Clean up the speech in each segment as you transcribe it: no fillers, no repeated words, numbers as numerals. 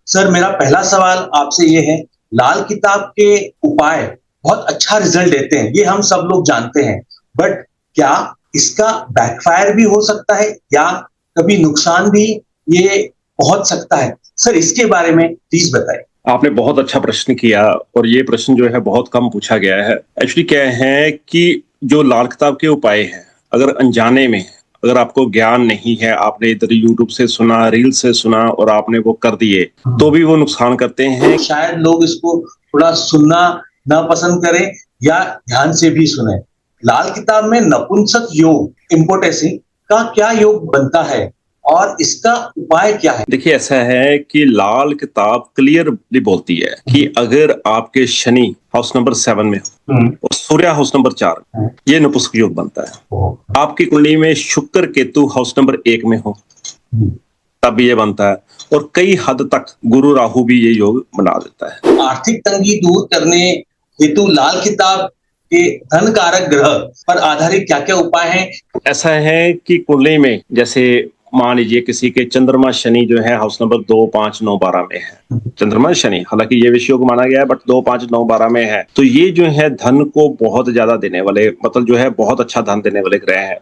Sir मेरा पहला सवाल आपसे ये है, लाल किताब के उपाय बहुत अच्छा रिजल्ट देते हैं, ये हम सब लोग जानते हैं। बट क्या इसका बैकफायर भी हो सकता है या कभी नुकसान भी ये पहुंच सकता है? सर इसके बारे में प्लीज बताएं। आपने बहुत अच्छा प्रश्न किया और ये प्रश्न जो है बहुत कम पूछा गया है। एक्चुअली क्या है कि जो लाल किताब के उपाय हैं, अगर अनजाने में, अगर आपको ज्ञान नहीं है, आपने इधर यूट्यूब से सुना, रील से सुना और आपने वो कर दिए, तो भी वो नुकसान करते हैं। शायद लोग इसको थोड़ा सुनना ना पसंद करें या ध्यान से भी सुने। लाल किताब में नपुंसक योग इम्पोर्टेंसी का क्या योग बनता है और इसका उपाय क्या है? देखिए, ऐसा है कि लाल किताब क्लियरली बोलती है कि अगर आपके शनि हाउस नंबर 7 में हो और सूर्य हाउस नंबर 4 में, ये नपुंसक योग बनता है। आपकी कुंडली में शुक्र केतु हाउस नंबर 1 में हो तब ये बनता है, और कई हद तक गुरु राहु भी ये योग बना देता है। आर्थिक तंगी दूर करने हेतु लाल किताब के धन कारक ग्रह पर आधारित क्या क्या उपाय हैं? ऐसा है कि कुंडली में जैसे मान लीजिए किसी के चंद्रमा शनि जो है हाउस नंबर 2, 5, 9, 12 में है, चंद्रमा शनि, हालांकि ये विषय योग माना गया है, बट 2, 5, 9, 12 में है, तो ये जो है धन को बहुत ज्यादा देने वाले, मतलब जो है बहुत अच्छा धन देने वाले ग्रह है।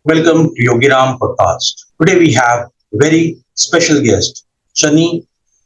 Welcome to Yogiram podcast. Today we have a very special guest, Shani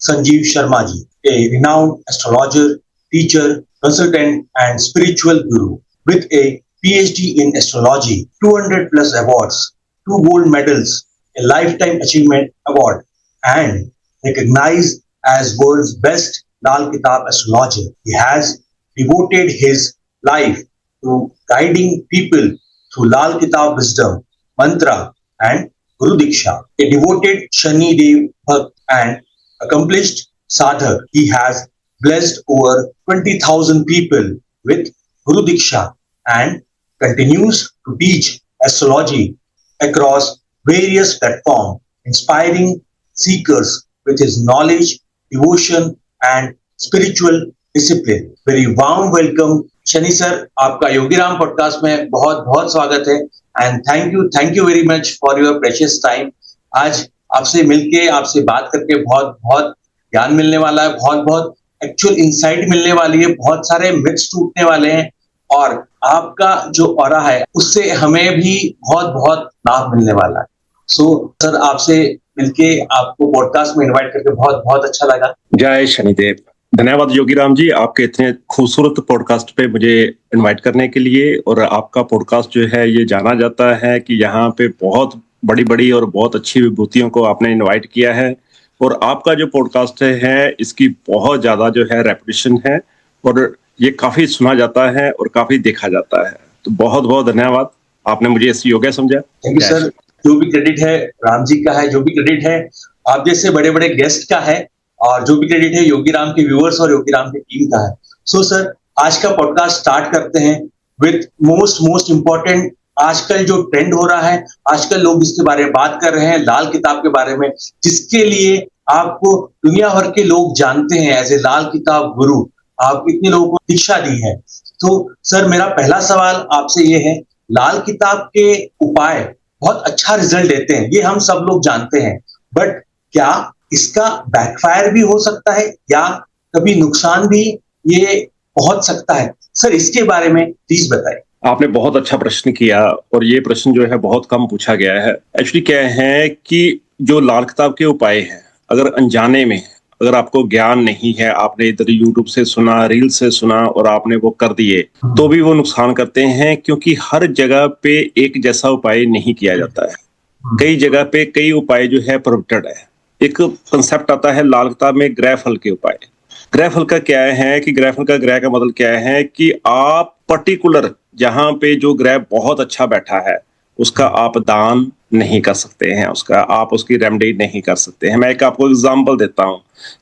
Sanjeev Sharma ji, a renowned astrologer, teacher, consultant and spiritual guru with a PhD in astrology, 200 plus awards, 2 gold medals, a lifetime achievement award and recognized as world's best Lal Kitab astrologer. He has devoted his life to guiding people through Lal Kitab wisdom, mantra and Guru Diksha. A devoted Shani Dev Bhakt and accomplished sadhak, he has blessed over 20,000 people with Guru Diksha and continues to teach astrology across various platforms, inspiring seekers with his knowledge, devotion and spiritual discipline. Very warm welcome Shani sir, आपका Yogiram podcast में बहुत बहुत स्वागत है and thank you very much for your precious time. आज आपसे मिलके, आपसे बात करके बहुत बहुत ज्ञान मिलने वाला है, बहुत बहुत एक्चुअल इंसाइट मिलने वाली है, बहुत सारे मिथ्स टूटने वाले हैं और आपका जो ऑरा है उससे हमें भी बहुत बहुत लाभ मिलने वाला है। सो सर, आपसे मिलके, आपको पॉडकास्ट में इन्वाइट करके बहुत बहुत अच्छा लगा। जय शनिदेव। धन्यवाद योगीराम जी, आपके इतने खूबसूरत पॉडकास्ट पे मुझे इनवाइट करने के लिए। और आपका पॉडकास्ट जो है ये जाना जाता है कि यहाँ पे बहुत बड़ी बड़ी और बहुत अच्छी विभूतियों को आपने इनवाइट किया है, और आपका जो पॉडकास्ट है इसकी बहुत ज़्यादा जो है रेपुटेशन है और ये काफ़ी सुना जाता है और काफ़ी देखा जाता है। तो बहुत बहुत धन्यवाद, आपने मुझे इस योग्य समझा। Thank you sir. जो भी क्रेडिट है राम जी का है, जो भी क्रेडिट है आप जैसे बड़े बड़े गेस्ट का है, और जो भी क्रेडिट है योगीराम के व्यूअर्स और योगीराम की टीम का है। सो सर, आज का पॉडकास्ट स्टार्ट करते हैं विद मोस्ट इम्पोर्टेंट। आजकल जो ट्रेंड हो रहा है, आजकल लोग इसके बारे में बात कर रहे हैं, लाल किताब के बारे में, जिसके लिए आपको दुनिया भर के लोग जानते हैं एज ए लाल किताब गुरु। आप इतने लोगों को दीक्षा दी है। तो सर, मेरा पहला सवाल आपसे ये है, लाल किताब के उपाय बहुत अच्छा रिजल्ट देते हैं, ये हम सब लोग जानते हैं। बट क्या इसका बैकफायर भी हो सकता है या कभी नुकसान भी ये पहुंच सकता है? सर इसके बारे में प्लीज बताएं। आपने बहुत अच्छा प्रश्न किया और ये प्रश्न जो है बहुत कम पूछा गया है। एक्चुअली क्या है कि जो लाल किताब के उपाय हैं, अगर अनजाने में, अगर आपको ज्ञान नहीं है, आपने इधर यूट्यूब से सुना, रील से सुना और आपने वो कर दिए, तो भी वो नुकसान करते हैं, क्योंकि हर जगह पे एक जैसा उपाय नहीं किया जाता है। कई जगह पे कई उपाय जो है प्रोहिबिटेड है। एक कंसेप्ट आता है लाल किताब में ग्रह फल के उपाय। ग्रह फल का क्या है कि ग्रह फल का, ग्रह का मतलब क्या है कि आप पर्टिकुलर जहां पे जो ग्रह बहुत अच्छा बैठा है उसका आप दान नहीं कर सकते हैं, उसका आप उसकी रेमेडी नहीं कर सकते हैं। मैं एक आपको एग्जांपल देता हूं,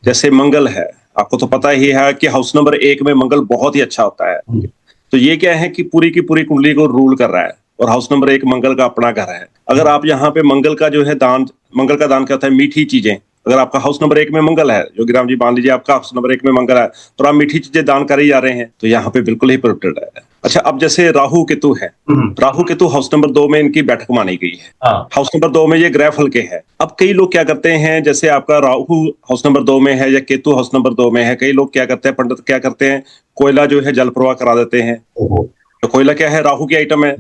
जैसे मंगल है, आपको तो पता ही है कि हाउस नंबर 1 में मंगल बहुत ही अच्छा होता है। तो ये क्या है कि पूरी की पूरी कुंडली को रूल कर रहा है और हाउस नंबर 1 मंगल का अपना घर है। अगर आप यहाँ पे मंगल का जो है दान, मंगल का दान क्या होता है? मीठी चीजें। अगर आपका हाउस नंबर 1 में मंगल है, योगीराम जी मान लीजिए आपका हाउस नंबर 1 में मंगल है, तो आप मीठी चीजें दान कर ही जा रहे हैं, तो यहाँ पे बिल्कुल ही प्रोहिबिटेड है। अच्छा, अब जैसे राहु केतु है, राहु केतु हाउस नंबर 2 में इनकी बैठक मानी गई है। हाँ, हाउस नंबर 2 में ये ग्रह फल के है। अब कई लोग क्या करते हैं, जैसे आपका राहु हाउस नंबर 2 में है या केतु हाउस नंबर 2 में है, कई लोग क्या करते हैं, पंडित क्या करते हैं, कोयला जो है जल प्रवाह करा देते हैं। ओहो, तो कोयला क्या है, राहु की आइटम है,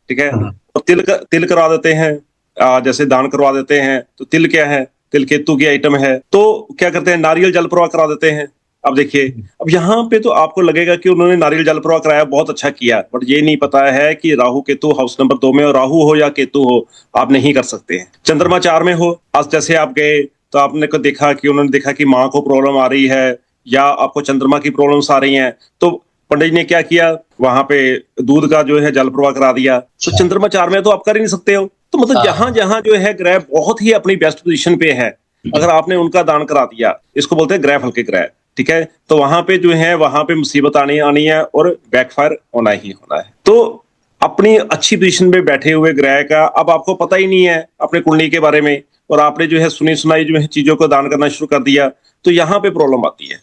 ठीक है। और तिल करा देते हैं, जैसे दान करवा देते हैं। तो तिल क्या है, तिल केतु की आइटम है। तो क्या करते हैं, नारियल जल प्रवाह करा देते हैं। अब देखिए, अब यहाँ पे तो आपको लगेगा कि उन्होंने नारियल जल प्रवाह कराया, बहुत अच्छा किया, बट ये नहीं पता है कि राहु केतु हाउस नंबर 2 में, और राहु हो या केतु हो, आप नहीं कर सकते हैं। चंद्रमा 4 में हो, आज जैसे आप गए तो आपने को देखा कि उन्होंने देखा कि माँ को प्रॉब्लम आ रही है या आपको चंद्रमा की प्रॉब्लम्स आ रही हैं, तो पंडित जी ने क्या किया, वहां पे दूध का जो है जल प्रवाह करा दिया। तो चंद्रमा 4 में तो आप कर ही नहीं सकते हो। तो मतलब जहां जहां जो है ग्रह बहुत ही अपनी बेस्ट पोजीशन पे है, अगर आपने उनका दान करा दिया, इसको बोलते हैं ग्रह फल के ग्रह, ठीक है, तो वहां पे जो है, वहां पे मुसीबत आनी आनी है और बैकफायर होना ही होना है। तो अपनी अच्छी पोजीशन में बैठे हुए ग्रह का अब आपको पता ही नहीं है अपने कुंडली के बारे में, और आपने जो है सुनी सुनाई जो है चीजों को दान करना शुरू कर दिया, तो यहाँ पे प्रॉब्लम आती है।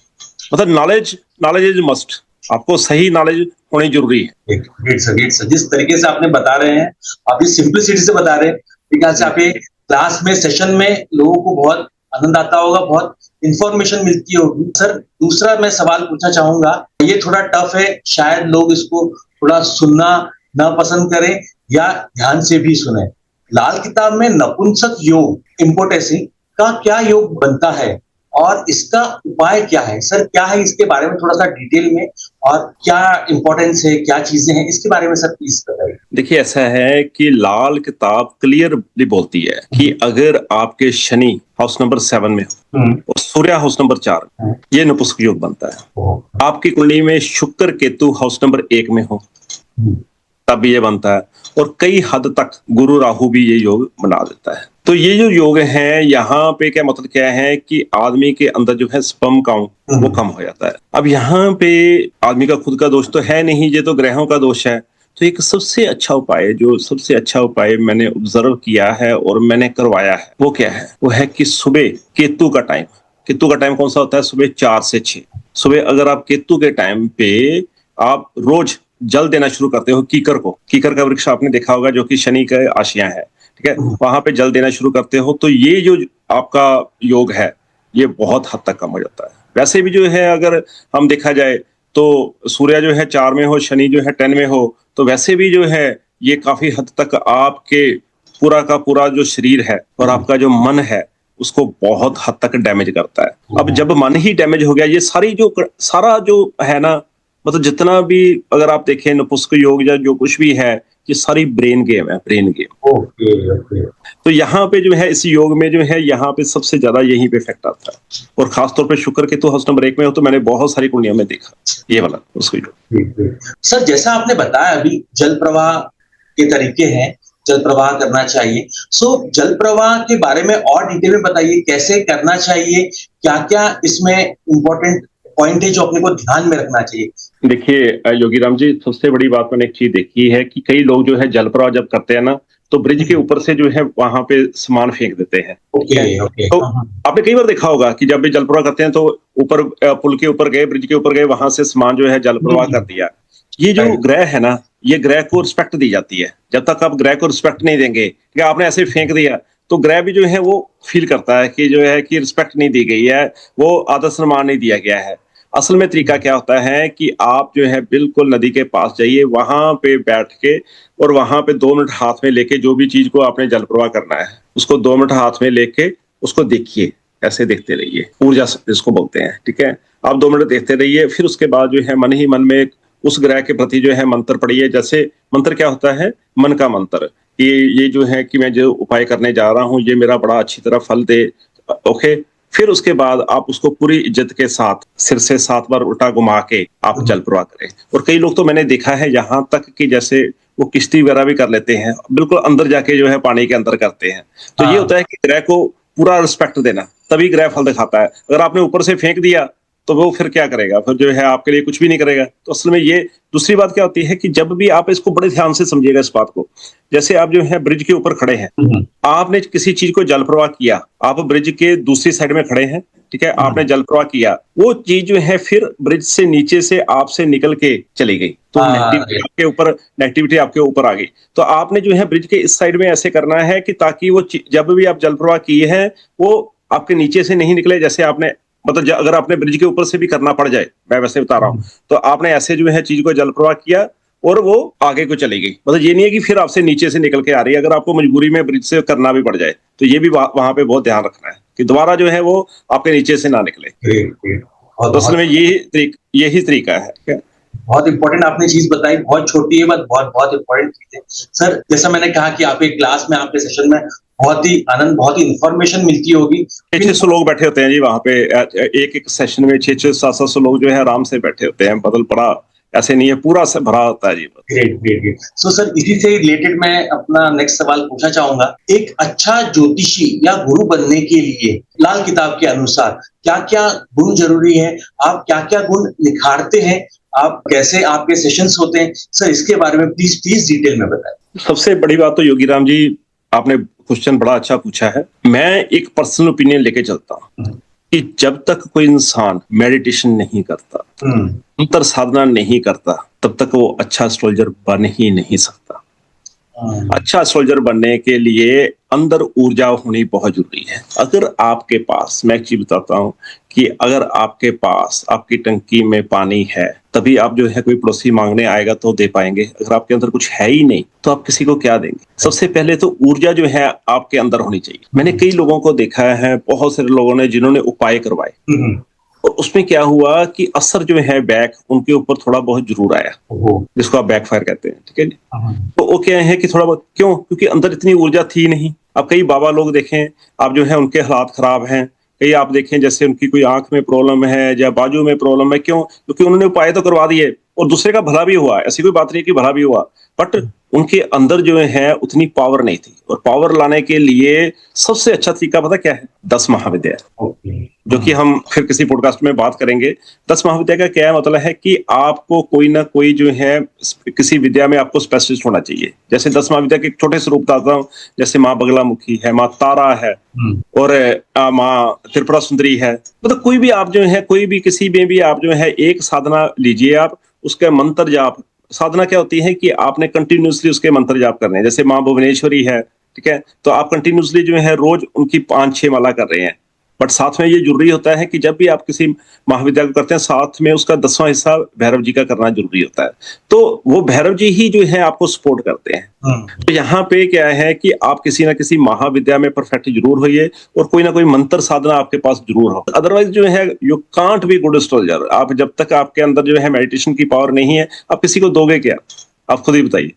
मतलब नॉलेज इज मस्ट, आपको सही नॉलेज होनी जरूरी है। Great sir, great sir. जिस तरीके से आपने बता रहे हैं, आप इस सिंपलिसिटी से बता रहे हैं, बिकॉज से आप ये क्लास में, सेशन में लोगों को बहुत आनंद आता होगा, बहुत इंफॉर्मेशन मिलती होगी। सर, दूसरा मैं सवाल पूछना चाहूंगा, ये थोड़ा टफ है, शायद लोग इसको थोड़ा सुनना ना पसंद करें या ध्यान से भी सुने। लाल किताब में नपुंसक योग इम्पोर्टेंसी का क्या योग बनता है और इसका उपाय क्या है? सर, क्या है इसके बारे में थोड़ा सा डिटेल में, और क्या इंपॉर्टेंस है, क्या चीजें हैं, इसके बारे में सर प्लीज बताइए। देखिए, ऐसा है कि लाल किताब क्लियरली बोलती है कि अगर आपके शनि हाउस नंबर 7 में हो और सूर्य हाउस नंबर 4 में, ये नपुंसक योग बनता है। आपकी कुंडली में शुक्र केतु हाउस नंबर 1 में हो, तब भी ये बनता है। और कई हद तक गुरु राहु भी ये योग बना देता है। तो ये जो योग है, यहाँ पे क्या मतलब क्या है कि आदमी के अंदर जो है स्पर्म काउंट वो कम हो जाता है। अब यहाँ पे आदमी का खुद का दोष तो है नहीं, ये तो ग्रहों का दोष है। तो एक सबसे अच्छा उपाय मैंने ऑब्जर्व किया है और मैंने करवाया है, वो क्या है, वो है कि सुबह केतु का टाइम कौन सा होता है, सुबह 4 से 6। सुबह अगर आप केतु के टाइम पे आप रोज जल देना शुरू करते हो, कीकर का वृक्ष आपने देखा होगा, जो कि शनि के आशियां है, ठीक है, वहां पे जल देना शुरू करते हो, तो ये जो आपका योग है, ये बहुत हद तक कम हो जाता है। वैसे भी जो है, अगर हम देखा जाए तो सूर्य जो है 4 में हो, शनि जो है 10 में हो, तो वैसे भी जो है ये काफी हद तक आपके पूरा का पूरा जो शरीर है और आपका जो मन है, उसको बहुत हद तक डैमेज करता है। अब जब मन ही डैमेज हो गया, ये सारा जो है ना, मतलब जितना भी अगर आप देखें नपुंसक योग या जो कुछ भी है, ये सारी ब्रेन गेम है। ओके। तो यहाँ पे जो है, इस योग में जो है, यहाँ पे सबसे ज्यादा यहीं पे इफेक्ट आता है। और खासतौर पे शुक्र के तो हाउस नंबर 1 में हो, तो मैंने बहुत सारी कुंडलियों में देखा ये वाला उसको योग। सर, जैसा आपने बताया अभी, जल प्रवाह के तरीके हैं, जल प्रवाह करना चाहिए। सो जल प्रवाह के बारे में और डिटेल में बताइए, कैसे करना चाहिए, क्या क्या इसमें इम्पोर्टेंट पॉइंट है जो अपने को ध्यान में रखना चाहिए। देखिए योगी राम जी, सबसे बड़ी बात मैंने एक चीज देखी है कि कई लोग जो है जल प्रवाह जब करते हैं ना, तो ब्रिज के ऊपर से जो है वहां पे सामान फेंक देते हैं। ओके। तो आपने कई बार देखा होगा कि जब भी जल प्रवाह करते हैं, तो ऊपर पुल के ऊपर गए, ब्रिज के ऊपर गए, वहां से सामान जो है जल प्रवाह कर दिया। ये जो ग्रह है ना, ये ग्रह को रिस्पेक्ट दी जाती है। जब तक आप ग्रह को रिस्पेक्ट नहीं देंगे, कि आपने ऐसे फेंक दिया, तो ग्रह भी जो है वो फील करता है कि जो है कि रिस्पेक्ट नहीं दी गई है, वो आदर सम्मान नहीं दिया गया है। असल में तरीका क्या होता है कि आप जो है बिल्कुल नदी के पास जाइए, वहां पे बैठ के, और वहां पे 2 मिनट हाथ में लेके, जो भी चीज को आपने जल प्रवाह करना है, उसको 2 मिनट हाथ में लेके उसको देखिए, ऐसे देखते रहिए, ऊर्जा जिसको बोलते हैं, ठीक है। आप 2 मिनट देखते रहिए, फिर उसके बाद जो है मन ही मन में उस ग्रह के प्रति जो है मंत्र पढ़िए। जैसे मंत्र क्या होता है, मन का मंत्र, कि ये जो है कि मैं जो उपाय करने जा रहा हूँ, ये मेरा बड़ा अच्छी तरह फल दे। ओके, फिर उसके बाद आप उसको पूरी इज्जत के साथ सिर से 7 बार उल्टा घुमा के आप जल प्रवाह करें। और कई लोग तो मैंने देखा है यहाँ तक कि जैसे वो किश्ती वगैरह भी कर लेते हैं, बिल्कुल अंदर जाके जो है पानी के अंदर करते हैं। तो ये होता है कि ग्रह को पूरा रिस्पेक्ट देना, तभी ग्रह फल दिखाता है। अगर आपने ऊपर से फेंक दिया, तो वो फिर क्या करेगा, फिर जो है आपके लिए कुछ भी नहीं करेगा। तो असल में ये दूसरी बात क्या होती है कि जब भी आप इसको बड़े ध्यान से समझिएगा इस बात को, जैसे आप जो है ब्रिज के ऊपर खड़े हैं, आपने किसी चीज को जल प्रवाह किया, आप ब्रिज के दूसरी साइड में खड़े हैं, ठीक है, आपने जल प्रवाह किया, वो चीज जो है फिर ब्रिज से नीचे से आपसे निकल के चली गई, तो नेगेटिविटी आपके ऊपर आ गई। तो आपने जो है ब्रिज के इस साइड में ऐसे करना है कि ताकि वो जब भी आप जल प्रवाह किए हैं वो आपके नीचे से नहीं निकले। जैसे आपने मतलब अगर आपने ब्रिज के ऊपर से भी करना पड़ जाए, मैं वैसे बता रहा हूँ, तो आपने ऐसे जो है चीज को जल प्रवाह किया और वो आगे को चली गई। मतलब ये नहीं है कि फिर आपसे नीचे से निकल के आ रही है, अगर आपको मजबूरी में ब्रिज से करना भी पड़ जाए तो ये भी वहां पे बहुत ध्यान रखना है कि दोबारा जो है वो आपके नीचे से ना निकले। तो असल में यही तरीका है। बहुत इंपॉर्टेंट आपने चीज बताई, बहुत छोटी है बट बहुत बहुत इंपॉर्टेंट चीज है। सर जैसा मैंने कहा कि आपके क्लास में, आपके सेशन में बहुत ही आनंद, बहुत ही इंफॉर्मेशन मिलती होगी। 600 लोग बैठे होते हैं जी वहां पे, एक एक सेशन में 600-700 लोग जो है आराम से बैठे होते हैं, बदल पड़ा ऐसे नहीं है, पूरा से भरा होता है जी। Great great great. So sir इसी से रिलेटेड मैं अपना नेक्स्ट सवाल पूछना चाहूंगा। एक अच्छा ज्योतिषी या गुरु बनने के लिए लाल किताब के अनुसार क्या क्या गुण जरूरी है, आप क्या क्या गुण निखारते हैं, आप कैसे आपके सेशंस होते हैं, सर इसके बारे में प्लीज प्लीज डिटेल में बताएं। सबसे बड़ी बात तो योगीराम जी, आपने क्वेश्चन बड़ा अच्छा पूछा है। मैं एक पर्सनल ओपिनियन लेके चलता हूँ कि जब तक कोई इंसान मेडिटेशन नहीं करता, अंतर साधना नहीं करता, तब तक वो अच्छा एस्ट्रोलॉजर बन ही नहीं सकता। अच्छा एस्ट्रोलॉजर बनने के लिए अंदर ऊर्जा होनी बहुत जरूरी है। अगर आपके पास, मैं एक चीज बताता हूँ कि अगर आपके पास आपकी टंकी में पानी है तभी आप जो है कोई पड़ोसी मांगने आएगा तो दे पाएंगे। अगर आपके अंदर कुछ है ही नहीं तो आप किसी को क्या देंगे? सबसे पहले तो ऊर्जा जो है आपके अंदर होनी चाहिए। मैंने कई लोगों को देखा है, बहुत सारे लोगों ने जिन्होंने उपाय करवाए और उसमें क्या हुआ कि असर जो है बैक उनके ऊपर थोड़ा बहुत जरूर आया, जिसको आप बैक फायर कहते हैं, ठीक है जी। तो वो क्या है कि थोड़ा बहुत, क्यों? क्योंकि अंदर इतनी ऊर्जा थी नहीं। अब कई बाबा लोग देखें आप जो है उनके हालात खराब हैं, कई आप देखें जैसे उनकी कोई आंख में प्रॉब्लम है या बाजू में प्रॉब्लम है, क्यों? क्योंकि उन्होंने उपाय तो करवा दिए और दूसरे का भला भी हुआ, ऐसी कोई बात नहीं कि भला भी हुआ, बट उनके अंदर जो है उतनी पावर नहीं थी। और पावर लाने के लिए सबसे अच्छा तरीका पता क्या है? 10 महाविद्या, जो कि हम फिर किसी पॉडकास्ट में बात करेंगे। 10 महाविद्या का क्या मतलब है कि आपको कोई ना कोई जो है किसी विद्या में आपको स्पेशलिस्ट होना चाहिए। जैसे 10 महाविद्या के छोटे स्वरूप बताता हूँ, जैसे माँ बगलामुखी है, माँ तारा है और माँ त्रिपुरा सुंदरी है। मतलब कोई भी आप जो है, कोई भी किसी में भी आप जो है एक साधना लीजिए, आप उसके मंत्र जाप। साधना क्या होती है कि आपने कंटिन्यूसली उसके मंत्र जाप करने हैं। जैसे माँ भुवनेश्वरी है, ठीक है, तो आप कंटिन्यूसली जो है रोज उनकी 5-6 माला कर रहे हैं। बट साथ में ये जरूरी होता है कि जब भी आप किसी महाविद्या को करते हैं साथ में उसका 10वां हिस्सा भैरव जी का करना जरूरी होता है। तो वो भैरव जी ही जो है आपको सपोर्ट करते हैं। तो यहाँ पे क्या है कि आप किसी ना किसी महाविद्या में परफेक्ट जरूर होइए और कोई ना कोई मंत्र साधना आपके पास जरूर हो। अदरवाइज जो है you can't be good astrologer. आप जब तक आपके अंदर जो है मेडिटेशन की पावर नहीं है, आप किसी को दोगे क्या? आप खुद ही बताइए।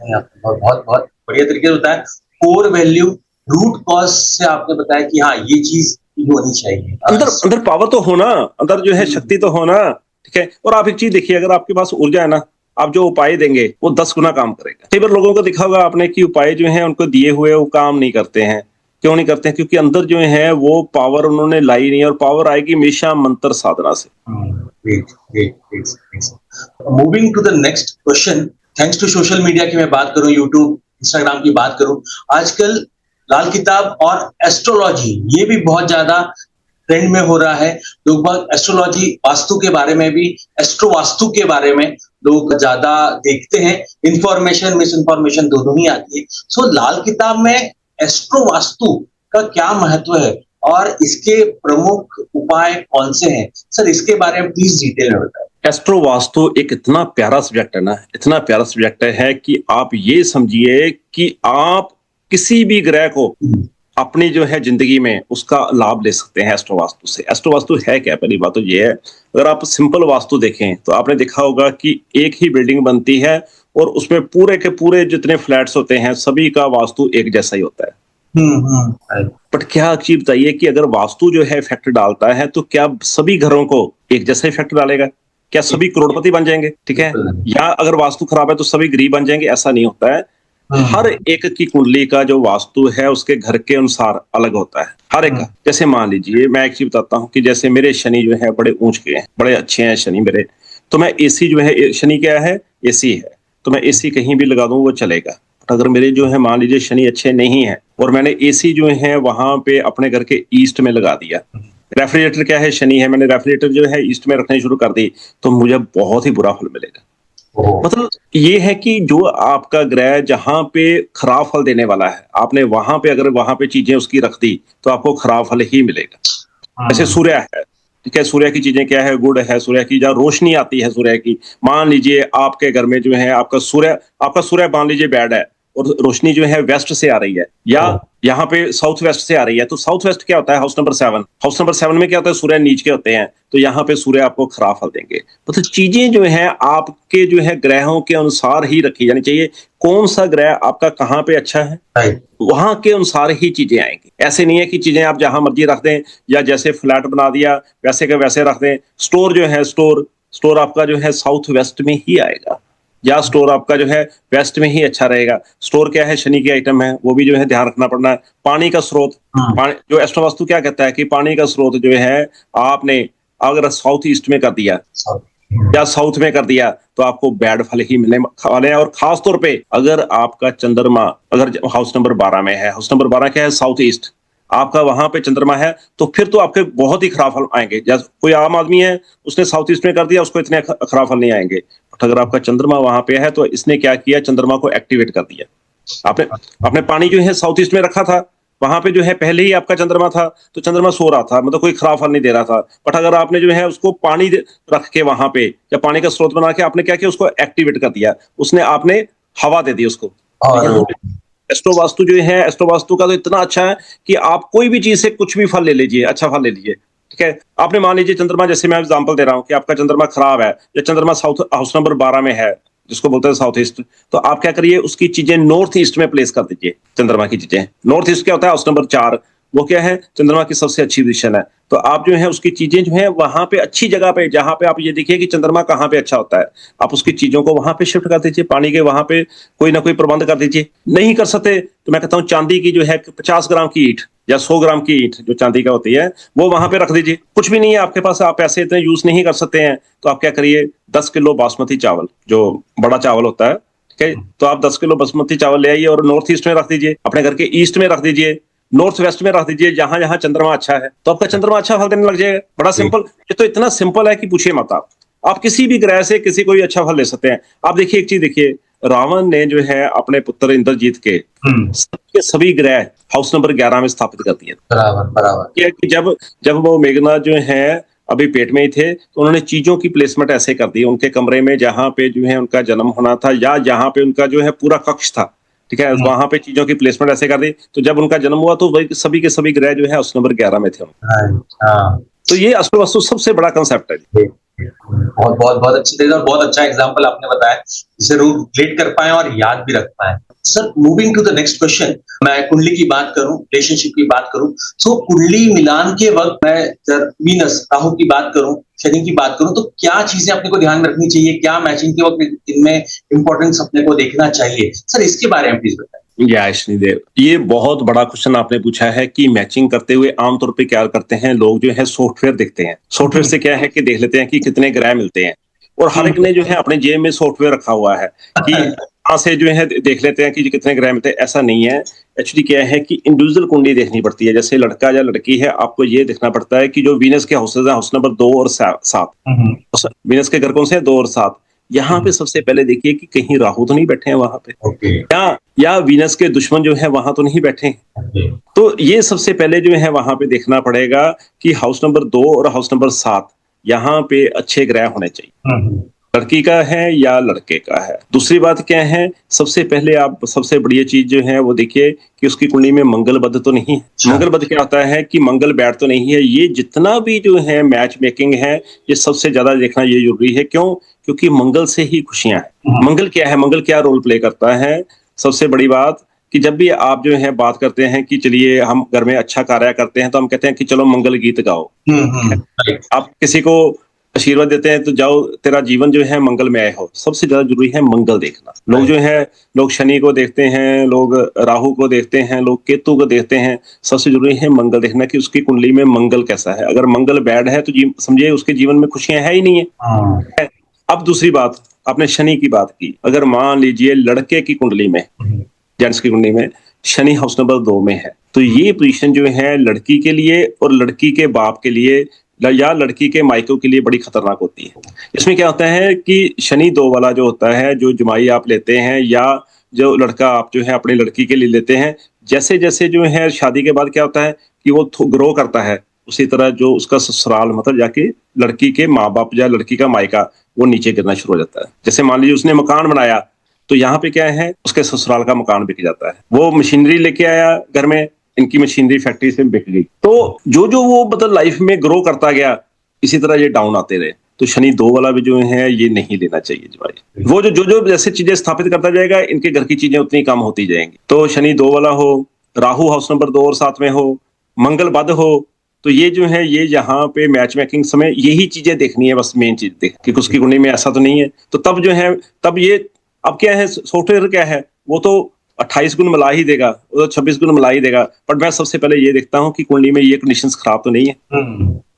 बहुत बहुत बढ़िया तरीके से बताया। कोर वैल्यू, रूट कॉज से आपने बताया कि हाँ ये चीज होनी चाहिए। अंदर पावर तो होना, अंदर जो है शक्ति तो होना, ठीक है। और आप एक चीज देखिए, अगर आपके पास ऊर्जा है ना, आप जो उपाय देंगे वो 10 गुना काम करेगा। कई बार लोगों को देखा होगा आपने कि उपाय जो है उनको दिए हुए वो काम नहीं करते हैं। क्यों नहीं करते हैं? क्योंकि अंदर जो है वो पावर उन्होंने लाई नहीं, और पावर आएगी हमेशा मंत्र साधना से। Moving to the next question, thanks to social media की मैं बात करूं, यूट्यूब, इंस्टाग्राम की बात करूं, आजकल लाल किताब और एस्ट्रोलॉजी ये भी बहुत ज्यादा ट्रेंड में हो रहा है। लोग एस्ट्रोलॉजी, वास्तु के बारे में भी, एस्ट्रो वास्तु के बारे में लोग ज्यादा देखते हैं। इंफॉर्मेशन, मिस इन्फॉर्मेशन दोनों ही आती है। सो लाल किताब में एस्ट्रो वास्तु का क्या महत्व है और इसके प्रमुख उपाय कौन से हैं? सर इसके बारे में प्लीज डिटेल में बताएं। एस्ट्रो वास्तु एक इतना प्यारा सब्जेक्ट है ना, इतना प्यारा सब्जेक्ट है कि आप ये समझिए कि आप किसी भी ग्रह को अपनी जो है जिंदगी में उसका लाभ ले सकते हैं एस्ट्रो वास्तु से। एस्ट्रो वास्तु है क्या? पहली बात तो ये है, अगर आप सिंपल वास्तु देखें तो आपने देखा होगा कि एक ही बिल्डिंग बनती है और उसमें पूरे के पूरे जितने फ्लैट्स होते हैं सभी का वास्तु एक जैसा ही होता है। बट क्या चीज बताइए कि अगर वास्तु जो है इफेक्ट डालता है तो क्या सभी घरों को एक जैसा इफेक्ट डालेगा? क्या सभी करोड़पति बन जाएंगे? ठीक है, या अगर वास्तु खराब है तो सभी गरीब बन जाएंगे? ऐसा नहीं होता है। हर एक की कुंडली का जो वास्तु है उसके घर के अनुसार अलग होता है, हर एक का। जैसे मान लीजिए, मैं एक चीज बताता हूँ कि जैसे मेरे शनि जो है बड़े ऊंच के हैं, बड़े अच्छे हैं शनि मेरे, तो मैं एसी जो है, शनि क्या है? एसी है, तो मैं एसी कहीं भी लगा दूं वो चलेगा। बट अगर मेरे जो है मान लीजिए शनि अच्छे नहीं है और मैंने एसी जो है वहां पे अपने घर के ईस्ट में लगा दिया, रेफ्रिजरेटर क्या है, शनि है, मैंने रेफ्रिजरेटर जो है ईस्ट में रखने शुरू कर दी तो मुझे बहुत ही बुरा फल मिलेगा। मतलब ये है कि जो आपका ग्रह जहां पे खराब फल देने वाला है, आपने वहां पे अगर वहां पे चीजें उसकी रख दी तो आपको खराब फल ही मिलेगा। जैसे सूर्य है, ठीक है, सूर्य की चीजें क्या है, गुड़ है, सूर्य की जहाँ रोशनी आती है सूर्य की, मान लीजिए आपके घर में जो है आपका सूर्य मान लीजिए बैड है और रोशनी जो है वेस्ट से आ रही है या यहाँ पे साउथ वेस्ट से आ रही है, तो साउथ वेस्ट क्या होता है, हाउस नंबर 7 में क्या होता है, सूर्य नीच के होते हैं, तो यहाँ पे सूर्य आपको खराब फल देंगे। मतलब चीजें जो है आपके जो है ग्रहों के अनुसार ही रखी जानी चाहिए। कौन सा ग्रह आपका कहाँ पे अच्छा है, राइट। वहां के अनुसार ही चीजें आएंगी। ऐसे नहीं है कि चीजें आप जहां मर्जी रख दें या जैसे फ्लैट बना दिया वैसे के वैसे रख दें। स्टोर जो है स्टोर आपका जो है साउथ वेस्ट में ही आएगा या स्टोर आपका जो है वेस्ट में ही अच्छा रहेगा। स्टोर क्या है, शनि की आइटम है, वो भी जो है ध्यान रखना पड़ना है। पानी का स्रोत, पानी जो एस्ट्रो वास्तु क्या कहता है कि पानी का स्रोत जो है आपने अगर साउथ ईस्ट में कर दिया या साउथ में कर दिया तो आपको बैड फल ही मिलने वाले हैं। और खास तौर पे अगर आपका चंद्रमा अगर हाउस नंबर 12 में है, हाउस नंबर 12 क्या है, साउथ ईस्ट, आपका वहां पे चंद्रमा है, तो फिर तो आपके बहुत ही खराब फल आएंगे। जैसे कोई आम आदमी है उसने साउथ ईस्ट में कर दिया, उसको इतने खराब फल नहीं आएंगे। बट अगर आपका चंद्रमा वहां पे है तो इसने क्या किया, चंद्रमा को एक्टिवेट कर दिया। आपने आपने पानी जो है साउथ ईस्ट में रखा था, वहां पे जो है पहले ही आपका चंद्रमा था, तो चंद्रमा सो रहा था, मतलब कोई खराब फल नहीं दे रहा था। बट अगर आपने जो है उसको पानी रख के वहां पे या पानी का स्रोत बना के आपने क्या किया, उसको एक्टिवेट कर दिया, उसने आपने हवा दे दी उसको। और एस्ट्रो वास्तु जो है, एस्ट्रो वास्तु का तो इतना अच्छा है कि आप कोई भी चीज से कुछ भी फल ले लीजिए, अच्छा फल ले लीजिए, ठीक है। आपने मान लीजिए चंद्रमा, जैसे मैं एग्जांपल दे रहा हूं कि आपका चंद्रमा खराब है या चंद्रमा साउथ हाउस नंबर 12 में है, जिसको बोलते हैं साउथ ईस्ट, तो आप क्या करिए, उसकी चीजें नॉर्थ ईस्ट में प्लेस कर दीजिए। चंद्रमा की चीजें नॉर्थ ईस्ट क्या होता है, हाउस नंबर 4, वो क्या है, चंद्रमा की सबसे अच्छी पोजीशन है। तो आप जो है उसकी चीजें जो है वहां पे अच्छी जगह पे, जहां पे आप ये देखिए कि चंद्रमा कहाँ पे अच्छा होता है, आप उसकी चीजों को वहां पे शिफ्ट कर दीजिए। पानी के वहां पे कोई ना कोई प्रबंध कर दीजिए। नहीं कर सकते तो मैं कहता हूँ चांदी की जो है 50 ग्राम की ईंट या 100 ग्राम की ईंट जो चांदी का होती है वो वहां पे रख दीजिए। कुछ भी नहीं है आपके पास, आप पैसे इतने यूज नहीं कर सकते हैं, तो आप क्या करिए, 10 किलो बासमती चावल, जो बड़ा चावल होता है, ठीक है, तो आप 10 किलो बासमती चावल ले आइए और नॉर्थ ईस्ट में रख दीजिए, अपने घर के ईस्ट में रख दीजिए, नॉर्थ वेस्ट में रख दीजिए, जहां जहां चंद्रमा अच्छा है, तो आपका चंद्रमा अच्छा फल देने लग जाएगा। बड़ा सिंपल, ये तो इतना सिंपल है कि पूछिए मत। आप किसी भी ग्रह से किसी को भी अच्छा फल ले सकते हैं। आप देखिए एक चीज देखिए, रावण ने जो है अपने पुत्र इंद्रजीत के सबके सभी ग्रह हाउस नंबर 11 में स्थापित कर दिए। बराबर बराबर। क्या कि जब वो मेघनाथ जो है अभी पेट में ही थे, तो उन्होंने चीजों की प्लेसमेंट ऐसे कर दी उनके कमरे में, जहां पे जो है उनका जन्म होना था या जहां पे उनका जो है पूरा कक्ष था, ठीक है, वहां पे चीजों की प्लेसमेंट ऐसे कर दी, तो जब उनका जन्म हुआ तो वही सभी के सभी ग्रह जो है हाउस नंबर 11 में थे। हाँ, तो ये अस्तु वास्तु सबसे बड़ा कंसेप्ट है। बहुत बहुत बहुत अच्छी तरीके और बहुत अच्छा एग्जाम्पल आपने बताया, जिसे लोग रिलेट कर पाए और याद भी रख पाए। Sir, moving to the next question, मैं कुंडली की बात करूं, रिलेशनशिप की बात करूं, सो कुंडली मिलान के वक्त मैं वीनस राहु की बात करूं, शनि की बात करूं, तो क्या चीजें अपने को ध्यान में रखनी चाहिए, क्या मैचिंग के वक्त इनमें इंपॉर्टेंस अपने को देखना चाहिए, सर इसके बारे में प्लीज बताएं। या श्रीदेव, ये बहुत बड़ा क्वेश्चन आपने पूछा है कि मैचिंग करते हुए आमतौर पे क्या करते हैं लोग, जो है सॉफ्टवेयर देखते हैं। सॉफ्टवेयर से क्या है कि देख लेते हैं कि कितने ग्रह मिलते हैं, और हर एक ने जो है अपने जेब में सॉफ्टवेयर रखा हुआ है कि वहां से जो है देख लेते हैं कि कितने ग्रह मिलते हैं। ऐसा नहीं है। एक्चुअली क्या है कि इंडिविजुअल कुंडली देखनी पड़ती है। जैसे लड़का या लड़की है, आपको ये देखना पड़ता है कि जो वीनस के हाउसेज है, हाउस नंबर 2 और 7, वीनस के घर कौन से हैं, 2 और 7, यहाँ पे सबसे पहले देखिए कि कहीं राहु तो नहीं बैठे हैं वहां पे, या वीनस के दुश्मन जो है वहां तो नहीं बैठे हैं। तो ये सबसे पहले जो है वहां पे देखना पड़ेगा कि हाउस नंबर 2 और हाउस नंबर 7 यहाँ पे अच्छे ग्रह होने चाहिए। लड़की का है या लड़के का है। दूसरी बात क्या है, सबसे पहले आप सबसे बढ़िया चीज जो है वो देखिए कि उसकी कुंडली में मंगल बद्ध तो नहीं है। मंगल बद्ध क्या होता है कि मंगल बैठ तो नहीं है। ये जितना भी जो है मैच मेकिंग है, ये सबसे ज्यादा देखना ये जरूरी है। क्यों? क्योंकि मंगल से ही खुशियां हैं। मंगल क्या है, मंगल क्या रोल प्ले करता है। सबसे बड़ी बात कि जब भी आप जो है बात करते हैं कि चलिए हम घर में अच्छा कार्य करते हैं, तो हम कहते हैं कि चलो मंगल गीत गाओ। आप किसी को आशीर्वाद देते हैं तो जाओ तेरा जीवन जो है मंगलमय हो। सबसे ज्यादा जरूरी है मंगल देखना। लोग जो है, लोग शनि को देखते हैं, लोग राहु को देखते हैं, लोग केतु को देखते हैं। सबसे जरूरी है मंगल देखना कि उसकी कुंडली में मंगल कैसा है। अगर मंगल बैड है तो समझिए उसके जीवन में खुशियां है ही नहीं है। अब दूसरी बात, आपने शनि की बात की। अगर मान लीजिए लड़के की कुंडली में, जेंट्स की कुंडली में शनि हाउस नंबर 2 में है, तो ये पोजीशन जो है लड़की के लिए और लड़की के बाप के लिए या लड़की के मायकों के लिए बड़ी खतरनाक होती है। इसमें क्या होता है कि शनि 2 वाला जो होता है, जो जमाई आप लेते हैं या जो लड़का आप जो है अपनी लड़की के लिए लेते हैं, जैसे-जैसे जो है शादी के बाद क्या होता है कि वो ग्रो करता है, उसी तरह जो उसका ससुराल मतलब जाके लड़की के माँ-बाप या लड़की का मायका वो नीचे गिरना शुरू हो जाता है। जैसे मान लीजिए उसने मकान बनाया, तो यहाँ पे क्या है उसके ससुराल का मकान बिक जाता है। वो मशीनरी लेके आया घर में, इनकी मशीनरी फैक्ट्री से बिक गई। तो जो-जो वो मतलब लाइफ में ग्रो करता गया, इसी तरह ये डाउन आते रहे। तो शनि 2 वाला भी जो है ये नहीं लेना चाहिए भाई। वो जो जैसे चीजें स्थापित करता जाएगा, इनके घर की चीजें उतनी कम होती जाएंगी। तो शनि 2 वाला हो, राहु हाउस नंबर 2 और 7 में हो, मंगल बद हो, तो ये जो है ये यहाँ पे मैच मेकिंग समय यही चीजें देखनी है, बस मेन चीज देख कि उसकी कुंडली में ऐसा तो नहीं है। तो तब जो है तब ये अब क्या है सॉफ्टवेयर क्या है, वो तो 28 गुण मिला ही देगा, वो तो 26 गुण मिला ही देगा। बट मैं सबसे पहले ये देखता हूँ कि कुंडली में ये कंडीशंस खराब तो नहीं है।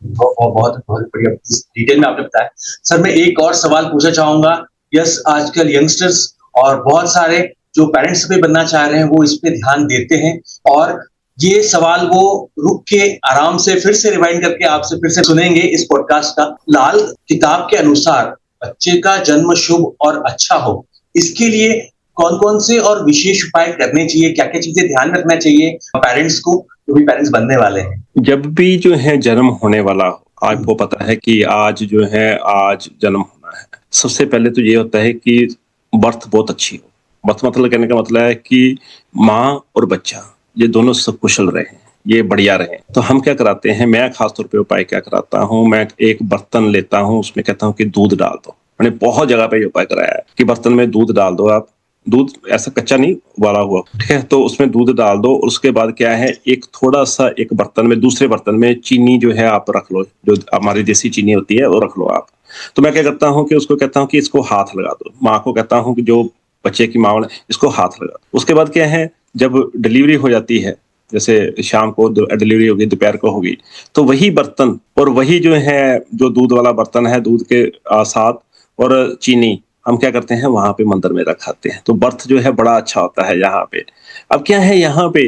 बहुत बहुत बढ़िया डिटेल में आपने बताया। सर मैं एक और सवाल पूछना चाहूंगा। यस, आजकल यंगस्टर्स और बहुत सारे जो पेरेंट्स भी बनना चाह रहे हैं वो इस पे ध्यान देते हैं, और ये सवाल वो रुक के आराम से फिर से रिवाइंड करके आपसे फिर से सुनेंगे इस पॉडकास्ट का। लाल किताब के अनुसार बच्चे का जन्म शुभ और अच्छा हो, इसके लिए कौन कौन से और विशेष उपाय करने चाहिए, क्या क्या चीजें ध्यान रखना चाहिए पेरेंट्स को जो भी पेरेंट्स बनने वाले हैं? जब भी जो है जन्म होने वाला हो, आपको पता है कि आज जो है आज जन्म होना है, सबसे पहले तो ये होता है कि बर्थ बहुत अच्छी हो। बर्थ मतलब कहने का मतलब है कि माँ और बच्चा ये दोनों सकुशल रहे, ये बढ़िया रहे। तो हम क्या कराते हैं, मैं खासतौर पे उपाय क्या कराता हूँ, मैं एक बर्तन लेता हूँ, उसमें कहता हूँ कि दूध डाल दो। मैंने बहुत जगह पे ये उपाय कराया है कि बर्तन में दूध डाल दो आप, दूध ऐसा कच्चा नहीं उबाला हुआ, ठीक है। तो उसमें दूध डाल दो और उसके बाद क्या है एक थोड़ा सा एक बर्तन में, दूसरे बर्तन में चीनी जो है आप रख लो, जो हमारी देसी चीनी होती है वो रख लो आप। तो मैं क्या करता हूँ कि उसको कहता हूँ कि इसको हाथ लगा दो, माँ को कहता हूँ कि जो बच्चे की माँ इसको हाथ लगा दो। उसके बाद क्या है जब डिलीवरी हो जाती है, जैसे शाम को डिलीवरी होगी, दोपहर को होगी, तो वही बर्तन और वही जो है जो दूध वाला बर्तन है, दूध के साथ और चीनी हम क्या करते हैं वहां पे मंदिर में रखाते हैं। तो बर्थ जो है बड़ा अच्छा होता है यहाँ पे। अब क्या है यहाँ पे,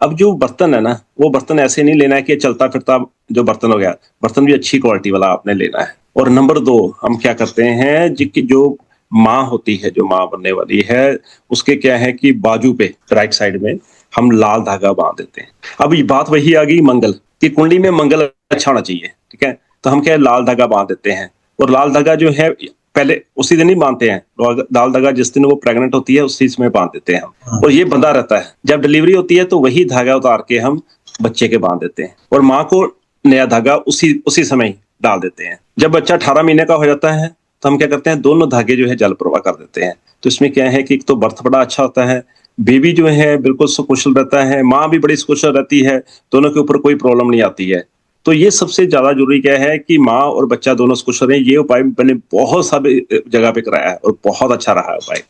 अब जो बर्तन है ना, वो बर्तन ऐसे नहीं लेना है कि चलता फिरता जो बर्तन हो गया, बर्तन भी अच्छी क्वालिटी वाला आपने लेना है। और नंबर 2 हम क्या करते हैं जो माँ होती है, जो माँ बनने वाली है, उसके क्या है कि बाजू पे राइट साइड में हम लाल धागा बांध देते हैं। अब ये बात वही आ गई मंगल की, कुंडली में मंगल अच्छा होना चाहिए, ठीक है। तो हम क्या है लाल धागा बांध देते हैं, और लाल धागा जो है पहले उसी दिन ही बांधते हैं, लाल धागा जिस दिन वो प्रेग्नेंट होती है उसी समय बांध देते हैं हम, और ये बंधा रहता है। जब डिलीवरी होती है तो वही धागा उतार के हम बच्चे के बांध देते हैं, और माँ को नया धागा उसी समय डाल देते हैं। जब बच्चा 18 महीने का हो जाता है तो हम क्या करते हैं दोनों धागे जो है जल प्रवाह कर देते हैं। तो इसमें क्या है कि एक तो बर्थ बड़ा अच्छा होता है, बेबी जो है बिल्कुल सुकुशल रहता है, माँ भी बड़ी सुकुशल रहती है, दोनों के ऊपर कोई प्रॉब्लम नहीं आती है। तो ये सबसे ज्यादा जरूरी क्या है कि माँ और बच्चा दोनों सुकुशल रहे। ये उपाय मैंने बहुत सारी जगह पे कराया है और बहुत अच्छा रहा है उपाय।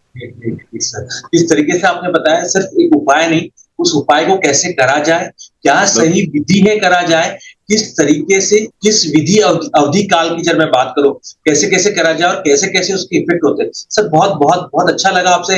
इस तरीके से आपने बताया, सिर्फ एक उपाय नहीं, उस उपाय को कैसे करा जाए, क्या सही विधि में करा जाए, किस तरीके से, किस विधि अवधि काल की जब मैं बात करूं, कैसे कैसे करा जाए और कैसे कैसे उसके इफेक्ट होते हैं। सर बहुत बहुत बहुत अच्छा लगा आपसे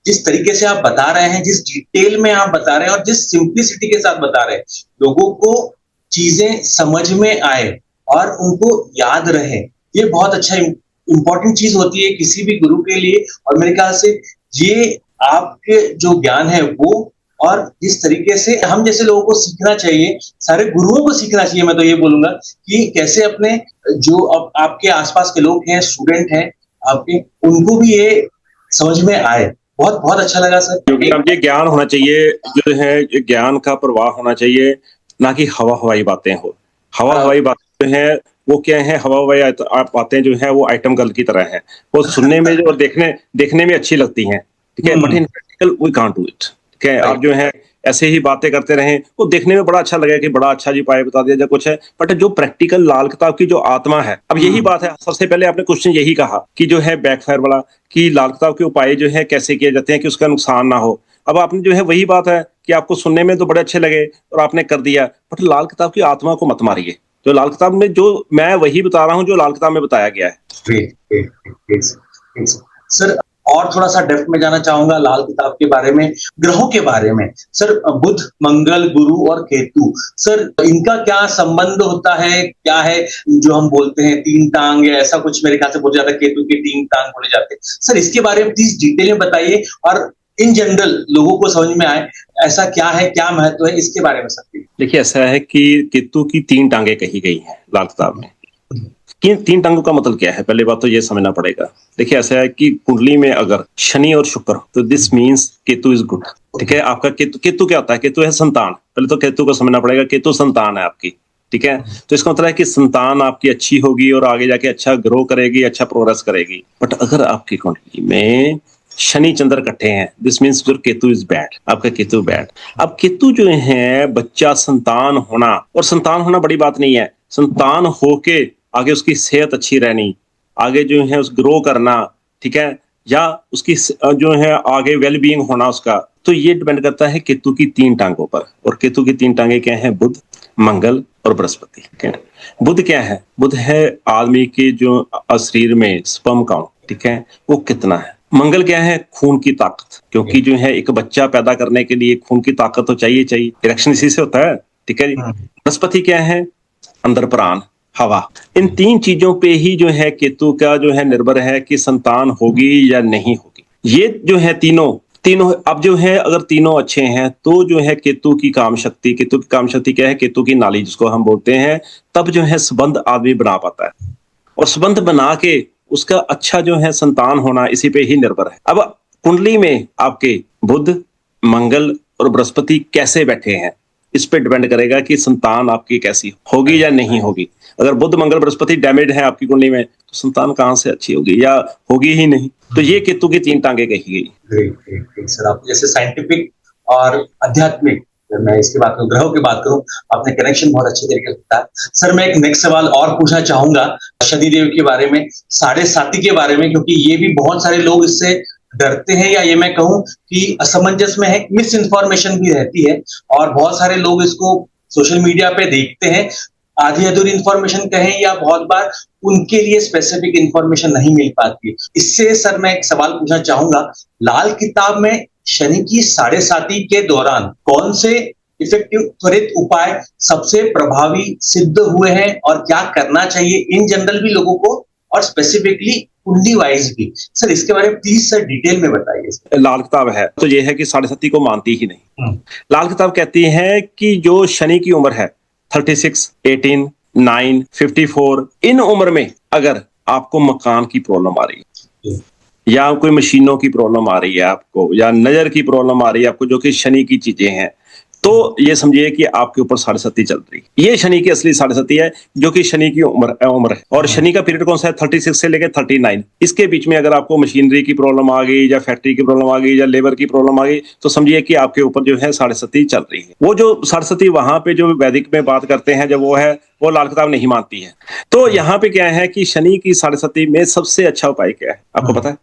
जिस तरीके से आप बता रहे हैं, जिस डिटेल में आप बता रहे हैं और जिस सिंप्लिसिटी के साथ बता रहे हैं, लोगों को चीजें समझ में आए और उनको याद रहे। ये बहुत अच्छा इंपॉर्टेंट चीज होती है किसी भी गुरु के लिए, और मेरे ख्याल से ये आपके जो ज्ञान है वो, और जिस तरीके से हम जैसे लोगों को सीखना चाहिए, सारे गुरुओं को सीखना चाहिए। मैं तो ये बोलूंगा कि कैसे अपने जो अब आपके आसपास के लोग हैं, स्टूडेंट हैं आपके, उनको भी ये समझ में आए। बहुत बहुत अच्छा लगा सर। क्योंकि अब ये ज्ञान होना चाहिए, जो है ये ज्ञान का प्रवाह होना चाहिए, ना कि हवा हवाई बातें हो। हवा हवाई बातें जो है वो क्या है, हवा हवाई बातें जो है वो आइटम गर्ल की तरह है, वो सुनने में और देखने में अच्छी लगती हैं, ठीक है, but in practical we can't do it, ठीक है। आप जो है ऐसे ही बातें करते रहें, वो देखने में बड़ा अच्छा लगेगा कि बड़ा अच्छा जी उपाय बता दिया, जो कुछ है, बट जो प्रैक्टिकल लाल किताब की जो आत्मा है, अब यही बात है। सबसे पहले आपने क्वेश्चन यही कहा कि जो है बैकफायर वाला, कि लाल किताब के उपाय जो है कैसे किए जाते हैं कि उसका नुकसान ना हो। अब आपने जो है वही बात है कि आपको सुनने में तो बड़े अच्छे लगे और आपने कर दिया, बट लाल किताब की आत्मा को मत मारिए। जो लाल किताब में, जो मैं वही बता रहा हूँ जो लाल किताब में बताया गया है। सर और थोड़ा सा डेप्थ में जाना चाहूंगा लाल किताब के बारे में, ग्रहों के बारे में। सर, बुध, मंगल, गुरु और केतु, सर इनका क्या संबंध होता है, क्या है जो हम बोलते हैं तीन टांग या ऐसा कुछ, मेरे ख्याल से बोला जाता है केतु के तीन टांग बोले जाते हैं। सर इसके बारे में प्लीज डिटेल में बताइए, और इन जनरल लोगों को समझ में आए ऐसा क्या है, क्या महत्व है, इसके बारे में सब। देखिए, ऐसा है कि केतु की तीन टांगे कही गई हैं लाल किताब में। कि तीन टांगों का मतलब क्या है, पहले बात तो ये समझना पड़ेगा। देखिए, ऐसा है कि कुंडली में अगर शनि और शुक्र, तो this means Ketu is good. ठीक है, आपका केतु क्या होता है? केतु है संतान। पहले तो केतु को समझना पड़ेगा, केतु संतान है आपकी। ठीक है, तो इसका मतलब है कि संतान आपकी अच्छी होगी और आगे जाके अच्छा ग्रो करेगी, अच्छा प्रोग्रेस करेगी। बट अगर आपकी कुंडली में शनि चंद्र इकट्ठे हैं, this means your Ketu is bad, आपका केतु बैड। अब केतु जो है बच्चा संतान होना, और संतान होना बड़ी बात नहीं है, संतान होके आगे उसकी सेहत अच्छी रहनी, आगे जो है उस ग्रो करना, ठीक है, या उसकी जो है आगे वेल बीइंग होना उसका, तो ये डिपेंड करता है केतु की तीन टांगों पर। और केतु की तीन टांगे क्या है? बुध, मंगल और बृहस्पति। ठीक है, बुध क्या है? बुध है आदमी के जो शरीर में स्पर्म काउंट, ठीक है, वो कितना है। मंगल क्या है? खून की ताकत, क्योंकि जो है एक बच्चा पैदा करने के लिए खून की ताकत तो चाहिए, इरेक्शन इसी से होता है। ठीक है जी। बृहस्पति क्या है? अंदर प्राण, हवा। इन तीन चीजों पे ही जो है केतु का जो है निर्भर है कि संतान होगी या नहीं होगी। ये जो है तीनों अब जो है अगर तीनों अच्छे हैं तो जो है केतु की काम शक्ति क्या है? केतु की नाली जिसको हम बोलते हैं, तब जो है संबंध आदमी बना पाता है, और संबंध बना के उसका अच्छा जो है संतान होना इसी पे ही निर्भर है। अब कुंडली में आपके बुध, मंगल और बृहस्पति कैसे बैठे हैं, इस पे डिपेंड करेगा कि संतान आपकी कैसी होगी या नहीं होगी। अगर बुध, मंगल, बृहस्पति डैमेज है आपकी कुंडली में, तो संतान कहां से अच्छी होगी, या होगी ही नहीं। तो ये केतु की तीन टांगे कही गई। ग्रेट ग्रेट ग्रेट सर, आप जैसे साइंटिफिक और आध्यात्मिक, मैं इसकी बात करूं, ग्रहों की बात करूं, आपने कनेक्शन बहुत अच्छे तरीके से बताया। सर मैं एक नेक्स्ट सवाल और पूछना चाहूंगा शनिदेव के बारे में, साढ़े साथी के बारे में, क्योंकि ये भी बहुत सारे लोग इससे डरते हैं, या ये मैं कहूं कि असमंजस में है, मिस इन्फॉर्मेशन भी रहती है, और बहुत सारे लोग इसको सोशल मीडिया पे देखते हैं, आधी अधूरी इंफॉर्मेशन कहें, या बहुत बार उनके लिए स्पेसिफिक इंफॉर्मेशन नहीं मिल पाती। इससे सर मैं एक सवाल पूछना चाहूंगा, लाल किताब में शनि की साढ़े साती के दौरान कौन से इफेक्टिव त्वरित उपाय सबसे प्रभावी सिद्ध हुए हैं, और क्या करना चाहिए इन जनरल भी लोगों को, और स्पेसिफिकली कुंडली वाइज भी? सर इसके बारे में प्लीज सर डिटेल में बताइए। लाल किताब है तो ये है कि साढ़े साती को मानती ही नहीं। लाल किताब कहती है कि जो शनि की उम्र है 36, 18, 9, 54, इन उम्र में अगर आपको मकान की प्रॉब्लम आ रही है, या कोई मशीनों की प्रॉब्लम आ रही है आपको, या नजर की प्रॉब्लम आ रही है आपको, जो कि शनि की चीजें हैं, तो ये समझिए कि आपके ऊपर साढ़े साती चल रही है। ये शनि की असली साढ़े साती है, जो कि शनि की उम्र है। और शनि का पीरियड कौन सा है? 36 से लेकर 39। इसके बीच में अगर आपको मशीनरी की प्रॉब्लम आ गई, या फैक्ट्री की प्रॉब्लम आ गई, या लेबर की प्रॉब्लम आ गई, तो समझिए कि आपके ऊपर जो है साढ़े साती चल रही है। वो जो साढ़े साती वहां पे जो वैदिक में बात करते हैं, जब वो लाल किताब नहीं मानती है। तो यहाँ पे क्या है कि शनि की साढ़े साती में सबसे अच्छा उपाय क्या है आपको पता है?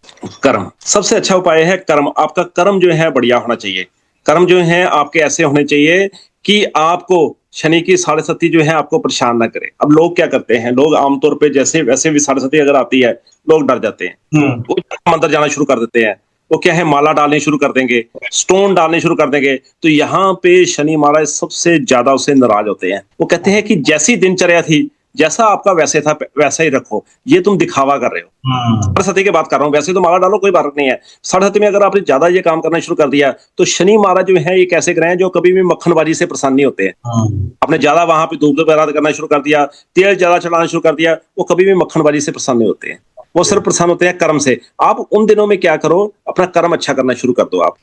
कर्म। सबसे अच्छा उपाय है कर्म। आपका कर्म जो है बढ़िया होना चाहिए। कर्म जो है आपके ऐसे होने चाहिए कि आपको शनि की साढ़े साती जो है आपको परेशान ना करे। अब लोग क्या करते हैं, लोग आमतौर पे जैसे वैसे भी साढ़े साती अगर आती है, लोग डर जाते हैं, वो मंदिर जाना शुरू कर देते हैं, वो क्या है माला डालने शुरू कर देंगे, स्टोन डालने शुरू कर देंगे। तो यहाँ पे शनि महाराज सबसे ज्यादा उससे नाराज होते हैं। वो कहते हैं कि जैसी दिनचर्या थी, जैसा आपका वैसे था वैसा ही रखो, ये तुम दिखावा कर रहे हो। साढ़े साती की बात कर रहा हूँ, वैसे तो माला डालो कोई बात नहीं है। साढ़े साती में अगर आपने ज्यादा ये काम करना शुरू कर दिया, तो शनि महाराज जो है एक ऐसे ग्रह हैं जो कभी भी मक्खनबाजी से परेशान नहीं होते हैं। आपने ज्यादा वहां पे धूप वगैरह करना शुरू कर दिया, तेल ज्यादा चढ़ाना शुरू कर दिया, वो कभी भी मक्खनबाजी से परेशान नहीं होते हैं। वो सिर्फ परेशान होते हैं कर्म से। आप उन दिनों में क्या करो, अपना कर्म अच्छा करना शुरू कर दो। आप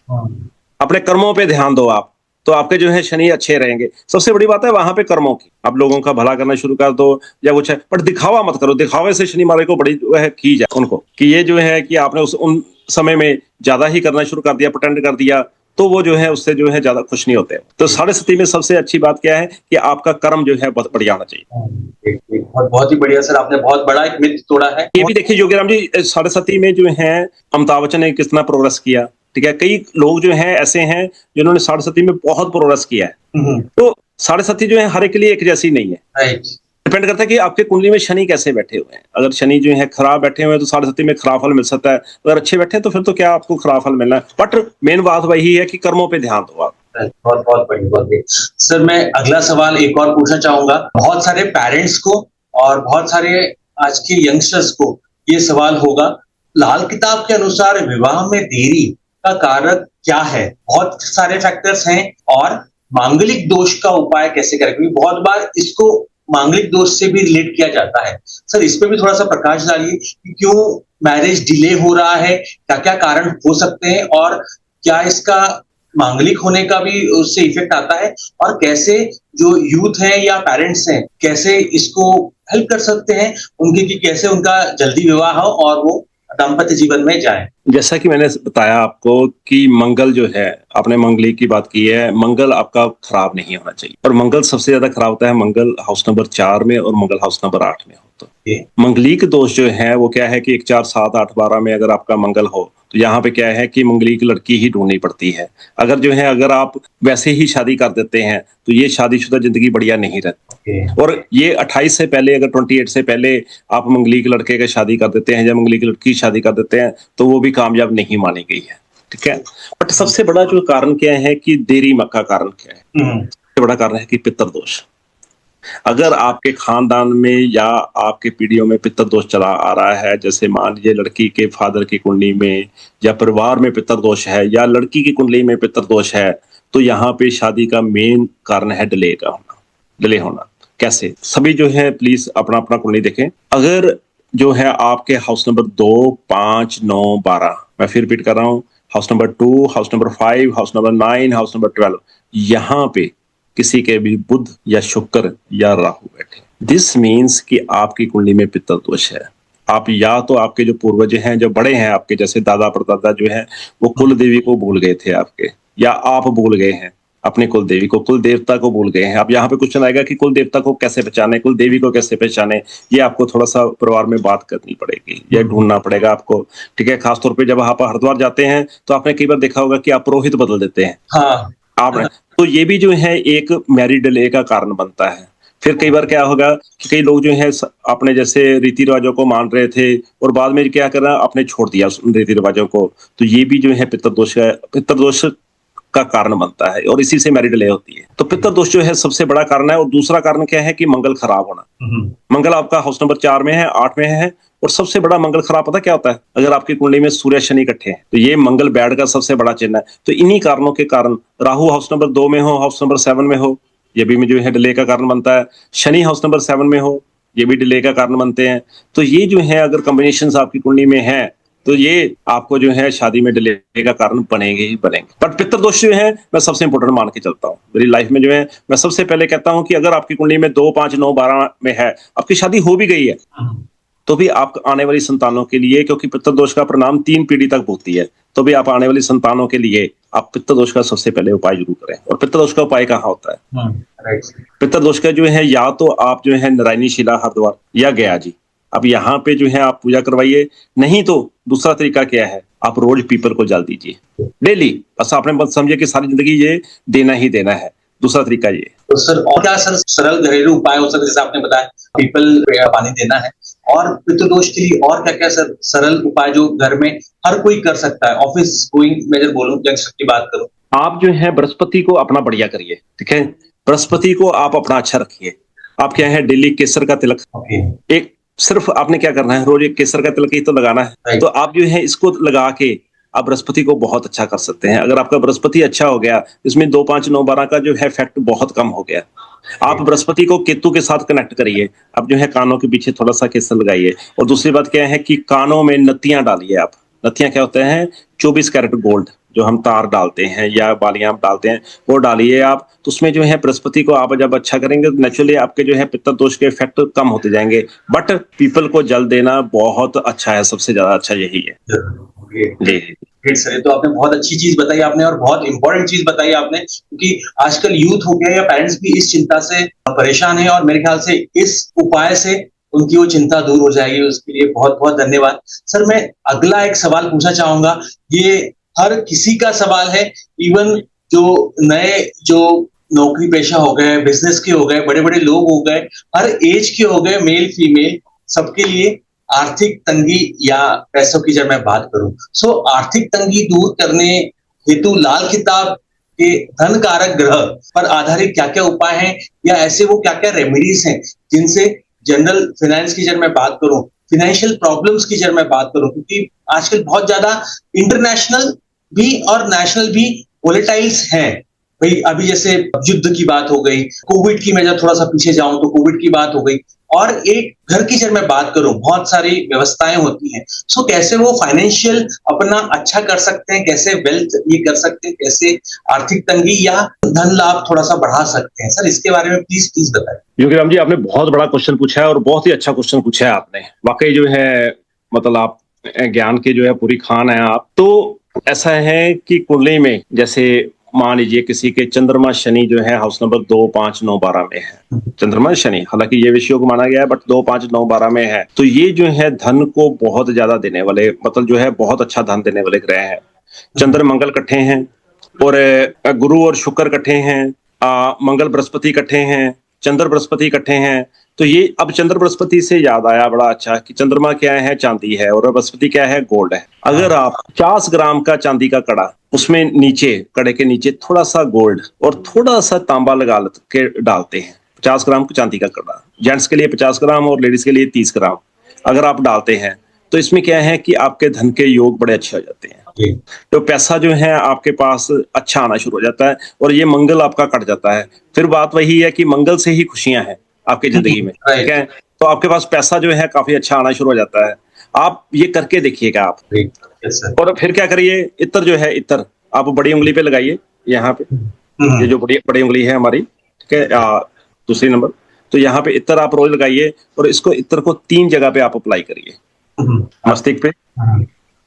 अपने कर्मों पे ध्यान दो आप, तो आपके जो है शनि अच्छे रहेंगे। सबसे बड़ी बात है वहां पे कर्मों की। आप लोगों का भला करना शुरू कर दो या कुछ है, बट दिखावा मत करो। दिखावे से शनि महाराज को बड़ी जो है की जाए उनको, कि ये जो है कि आपने उन समय में ज्यादा ही करना शुरू कर दिया, प्रटेंड कर दिया, तो वो जो है उससे जो है ज्यादा खुश नहीं होते। तो साढ़े साती में सबसे अच्छी बात क्या है कि आपका कर्म जो है बहुत बढ़िया होना चाहिए। बहुत ही बढ़िया सर, आपने बहुत बड़ा एक मिथ तोड़ा है। ये भी देखिए योगीराम जी, साढ़े साती में जो है अमिताभ बच्चन ने कितना प्रोग्रेस किया। ठीक है, कई लोग जो हैं ऐसे हैं जिन्होंने साढ़े साती में बहुत प्रोग्रेस किया है। तो साढ़े साती जो है हर एक के लिए एक जैसी नहीं है। डिपेंड करता है कि आपके कुंडली में शनि कैसे बैठे हुए हैं। अगर शनि जो है खराब बैठे हुए हैं तो 7.5 में खराब फल मिल सकता है, अगर अच्छे बैठे हैं तो फिर तो क्या आपको खराब फल मिलना है। बट मेन बात वही है कि कर्मों पे ध्यान दो आप। बहुत बहुत बढ़िया, बहुत बढ़िया। सर मैं अगला सवाल एक और पूछना चाहूंगा। बहुत सारे पेरेंट्स को और बहुत सारे आज के यंगस्टर्स को ये सवाल होगा, लाल किताब के अनुसार विवाह में देरी का कारक क्या है? बहुत सारे फैक्टर्स हैं और मांगलिक दोष का उपाय कैसे करें, क्योंकि बहुत बार इसको मांगलिक दोष से भी रिलेट किया जाता है। सर इस पे भी थोड़ा सा प्रकाश डालिए कि क्यों मैरिज डिले हो रहा है, क्या क्या कारण हो सकते हैं और क्या इसका मांगलिक होने का भी उससे इफेक्ट आता है, और कैसे जो यूथ है या पेरेंट्स हैं कैसे इसको हेल्प कर सकते हैं उनके, कि कैसे उनका जल्दी विवाह हो और वो दाम्पत्य जीवन में जाए। जैसा कि मैंने बताया आपको कि मंगल जो है, आपने मंगली की बात की है, मंगल आपका खराब नहीं होना चाहिए। और मंगल सबसे ज्यादा खराब होता है मंगल हाउस नंबर 4 में और मंगल हाउस नंबर 8 में हो तो मंगलिक दोष जो है वो क्या है कि 1, 4, 7, 8, 12 में अगर आपका मंगल हो तो यहाँ पे क्या है कि मंगलिक लड़की ही ढूंढनी पड़ती है। अगर जो है अगर आप वैसे ही शादी कर देते हैं तो ये शादीशुदा जिंदगी बढ़िया नहीं रहती। और ये 28 से पहले, अगर 28 से पहले आप मंगलिक लड़के की शादी कर देते हैं या मंगलिक लड़की की शादी कर देते हैं तो वो भी कामयाब नहीं मानी गई है। ठीक है, बट सबसे बड़ा जो कारण क्या है कि देरी का कारण क्या है? सबसे बड़ा कारण है कि पितृदोष। अगर आपके खानदान में या आपके पीढ़ियों में पितृदोष चला आ रहा है, जैसे मान लीजिए लड़की के फादर की कुंडली में या परिवार में पितृदोष है या लड़की की कुंडली में पितृदोष है, तो यहाँ पे शादी का मेन कारण है डिले होना। कैसे? सभी जो है प्लीज अपना अपना कुंडली देखें। अगर जो है आपके हाउस नंबर 2, 5, 9, 12, मैं फिर रिपीट कर रहा हूँ, house number 2, house number 5, house number 9, house number 12, यहाँ पे किसी के भी बुध या शुक्र या राहु बैठे, दिस मीन्स कि आपकी कुंडली में पितृ दोष है। आप या तो आपके जो पूर्वज हैं, जो बड़े हैं आपके, जैसे दादा परदादा जो है वो कुल देवी को भूल गए थे आपके, या आप भूल गए हैं अपने कुल देवी को, कुल देवता को भूल गए हैं। अब यहाँ पे क्वेश्चन आएगा कि कुल देवता को कैसे पहचाने, कुल देवी को कैसे पहचाने, ये आपको थोड़ा सा परिवार में बात करनी पड़ेगी, ये ढूंढना पड़ेगा आपको। ठीक है, खासतौर पे जब आप हरिद्वार जाते हैं तो आपने कई बार देखा होगा कि आप पुरोहित बदल देते हैं। हाँ आपने तो ये भी जो है एक मैरिड डिले का कारण बनता है। फिर कई बार क्या होगा कि कई लोग जो है अपने जैसे रीति रिवाजों को मान रहे थे और बाद में क्या करना, आपने छोड़ दिया उन रीति रिवाजों को, तो ये भी जो है पितृदोष का कारण बनता है और इसी से मैरिड डिले होती है। तो पितृदोष जो है सबसे बड़ा कारण है। और दूसरा कारण क्या है कि मंगल खराब होना। मंगल आपका हाउस नंबर 4 में है, 8 में है, और सबसे बड़ा मंगल खराब पता क्या होता है? अगर आपकी कुंडली में सूर्य शनि इकट्ठे हैं तो ये मंगल बैड का सबसे बड़ा चिन्ह है। तो इन्हीं कारणों के कारण राहु हाउस नंबर 2 में हो, हाउस नंबर 7 में हो, ये भी जो है डिले का कारण बनता है। शनि हाउस नंबर 7 में हो, ये भी डिले का कारण बनते हैं। तो ये जो है अगर कॉम्बिनेशन आपकी कुंडली में है तो ये आपको जो है शादी में डिले का कारण बनेंगे ही बनेंगे। बट पितृदोष जो है मैं सबसे इंपॉर्टेंट मान के चलता हूँ मेरी लाइफ में। जो है मैं सबसे पहले कहता हूँ कि अगर आपकी कुंडली में 2, 5, 9, 12 में है, आपकी शादी हो भी गई है, तो भी आप आने वाली संतानों के लिए, क्योंकि पितृदोष का परिणाम 3 पीढ़ी तक भुगती है, तो भी आप आने वाली संतानों के लिए आप पितृदोष का सबसे पहले उपाय जरूर करें। और पितृदोष का उपाय कहाँ होता है? पितृदोष का जो है या तो आप जो है नारायणी शिला हरिद्वार या गया जी, अब यहाँ पे जो है आप पूजा करवाइए। नहीं तो दूसरा तरीका क्या है, आप रोज पीपल को जल दीजिए डेली। बस आपने मत समझिए कि सारी जिंदगी ये देना ही देना है। दूसरा तरीका ये। तो सर और क्या सर सरल घरेलू उपाय हो सकते, जैसे आपने बताया पीपल पानी देना है, और पितृदोष के लिए और क्या क्या सर सरल उपाय जो घर में हर कोई कर सकता है? ऑफिस गोइंग मेजर बोलूं, यंगस्टर की बात करूं, आप जो है बृहस्पति को अपना बढ़िया करिए। ठीक है, बृहस्पति को आप अपना अच्छा रखिए। आप क्या है डेली केसर का तिलक, एक सिर्फ आपने क्या करना है, रोज एक केसर का तिलक ही तो लगाना है। तो आप जो है इसको लगा के आप बृहस्पति को बहुत अच्छा कर सकते हैं। अगर आपका बृहस्पति अच्छा हो गया, इसमें 2, 5, 9, 12 का जो है इफेक्ट बहुत कम हो गया। आप बृहस्पति को केतु के साथ कनेक्ट करिए। आप जो है कानों के पीछे थोड़ा सा केसर लगाइए। और दूसरी बात क्या है कि कानों में नत्तियां डालिए आप। नत्तियां क्या होते हैं? 24 कैरेट गोल्ड, जो हम तार डालते हैं या बालियां डालते हैं, वो डालिए आप। तो उसमें जो है बृहस्पति को आप जब अच्छा करेंगे तो नेचुरली आपके जो है पितृदोष के इफेक्ट कम होते जाएंगे। बट पीपल को जल देना बहुत अच्छा है, सबसे ज्यादा अच्छा यही है जी। ग्रेट सर, ये तो आपने बहुत अच्छी चीज बताई आपने, और बहुत इंपॉर्टेंट चीज बताई आपने, क्योंकि आजकल यूथ हो गया या पेरेंट्स भी इस चिंता से परेशान है, और मेरे ख्याल से इस उपाय से उनकी वो चिंता दूर हो जाएगी। उसके लिए बहुत बहुत धन्यवाद सर। मैं अगला एक सवाल पूछना चाहूंगा, ये हर किसी का सवाल है, इवन जो नए जो नौकरी पेशा हो गए, बिजनेस के हो गए, बड़े बड़े लोग हो गए, हर एज के हो गए, मेल फीमेल, सबके लिए आर्थिक तंगी या पैसों की जब मैं बात करूं, सो आर्थिक तंगी दूर करने हेतु लाल किताब के धन कारक ग्रह पर आधारित क्या क्या उपाय हैं, या ऐसे वो क्या क्या रेमेडीज हैं जिनसे जनरल फाइनेंस की जब मैं बात करूं, फाइनेंशियल प्रॉब्लम्स की जब मैं बात करूं, क्योंकि आजकल बहुत ज्यादा इंटरनेशनल भी और नेशनल भी वोलेटाइल्स हैं। भाई अभी जैसे युद्ध की बात हो गई, कोविड की मैं जब थोड़ा सा पीछे जाऊं तो कोविड की बात हो गई, और एक घर की जब मैं बात करूं बहुत सारी व्यवस्थाएं होती हैं। सो कैसे वो फाइनेंशियल अपना अच्छा कर सकते हैं, कैसे वेल्थ ये कर सकते हैं, कैसे आर्थिक तंगी या धन लाभ थोड़ा सा बढ़ा सकते हैं, सर इसके बारे में प्लीज प्लीज बताएं। योगीराम जी, आपने बहुत बड़ा क्वेश्चन पूछा है और बहुत ही अच्छा क्वेश्चन पूछा है आपने। वाकई जो है मतलब आप ज्ञान के जो है पूरी खान है आप। तो ऐसा है कि कुंडली में जैसे मान लीजिए किसी के चंद्रमा शनि जो है हाउस नंबर 2, 5, 9, 12 में है। चंद्रमा शनि, हालांकि ये विषयों को माना गया है, बट 2, 5, 9, 12 में है, तो ये जो है धन को बहुत ज्यादा देने वाले, मतलब जो है बहुत अच्छा धन देने वाले ग्रह है। चंद्र मंगल इकट्ठे हैं, और गुरु और शुक्र इकट्ठे हैं, मंगल बृहस्पति इकट्ठे हैं, चंद्र बृहस्पति इकट्ठे हैं। तो ये अब चंद्र बृहस्पति से याद आया बड़ा अच्छा कि चंद्रमा क्या है, चांदी है, और बृहस्पति क्या है, गोल्ड है। अगर आप 50 ग्राम का चांदी का कड़ा, उसमें नीचे कड़े के नीचे थोड़ा सा गोल्ड और थोड़ा सा तांबा लगा के डालते हैं, 50 ग्राम का चांदी का कड़ा, जेंट्स के लिए 50 ग्राम और लेडीज के लिए 30 ग्राम अगर आप डालते हैं, तो इसमें क्या है कि आपके धन के योग बड़े अच्छे हो जाते हैं। तो पैसा जो है आपके पास अच्छा आना शुरू हो जाता है, और ये मंगल आपका कट जाता है। फिर बात वही है कि मंगल से ही खुशियां हैं आपकी जिंदगी में, ठीक है। तो आपके पास पैसा जो है काफी अच्छा आना शुरू हो जाता है। आप ये करके देखिएगा आप। और फिर क्या करिए, इत्र जो है, इत्र आप बड़ी उंगली पे लगाइए, यहाँ पे ये जो बड़ी बड़ी उंगली है हमारी, ठीक है, दूसरी नंबर, तो यहाँ पे इत्र आप रोज लगाइए, और इसको इत्र को 3 जगह पे आप अप्लाई करिए, मस्तिष्क पे,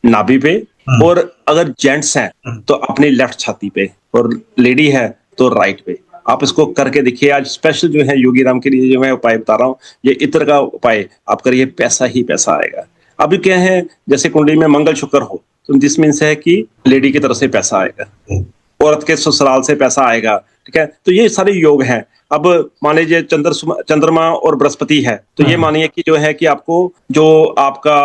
नाभि पे, और अगर जेंट्स हैं तो अपनी लेफ्ट छाती पे, और लेडी है तो राइट पे। आप इसको करके देखिए। आज स्पेशल जो है योगीराम के लिए जो मैं उपाय बता रहा हूँ, ये इत्र का उपाय आप करिए, पैसा ही पैसा आएगा। अभी क्या है, जैसे कुंडली में मंगल शुक्र हो, तो दिस मीन्स है कि लेडी की तरफ से पैसा आएगा, औरत के ससुराल से पैसा आएगा, ठीक है। तो ये सारे योग हैं। अब मान लीजिए चंद्रमा और बृहस्पति है, तो ये मानिए कि जो है कि आपको जो आपका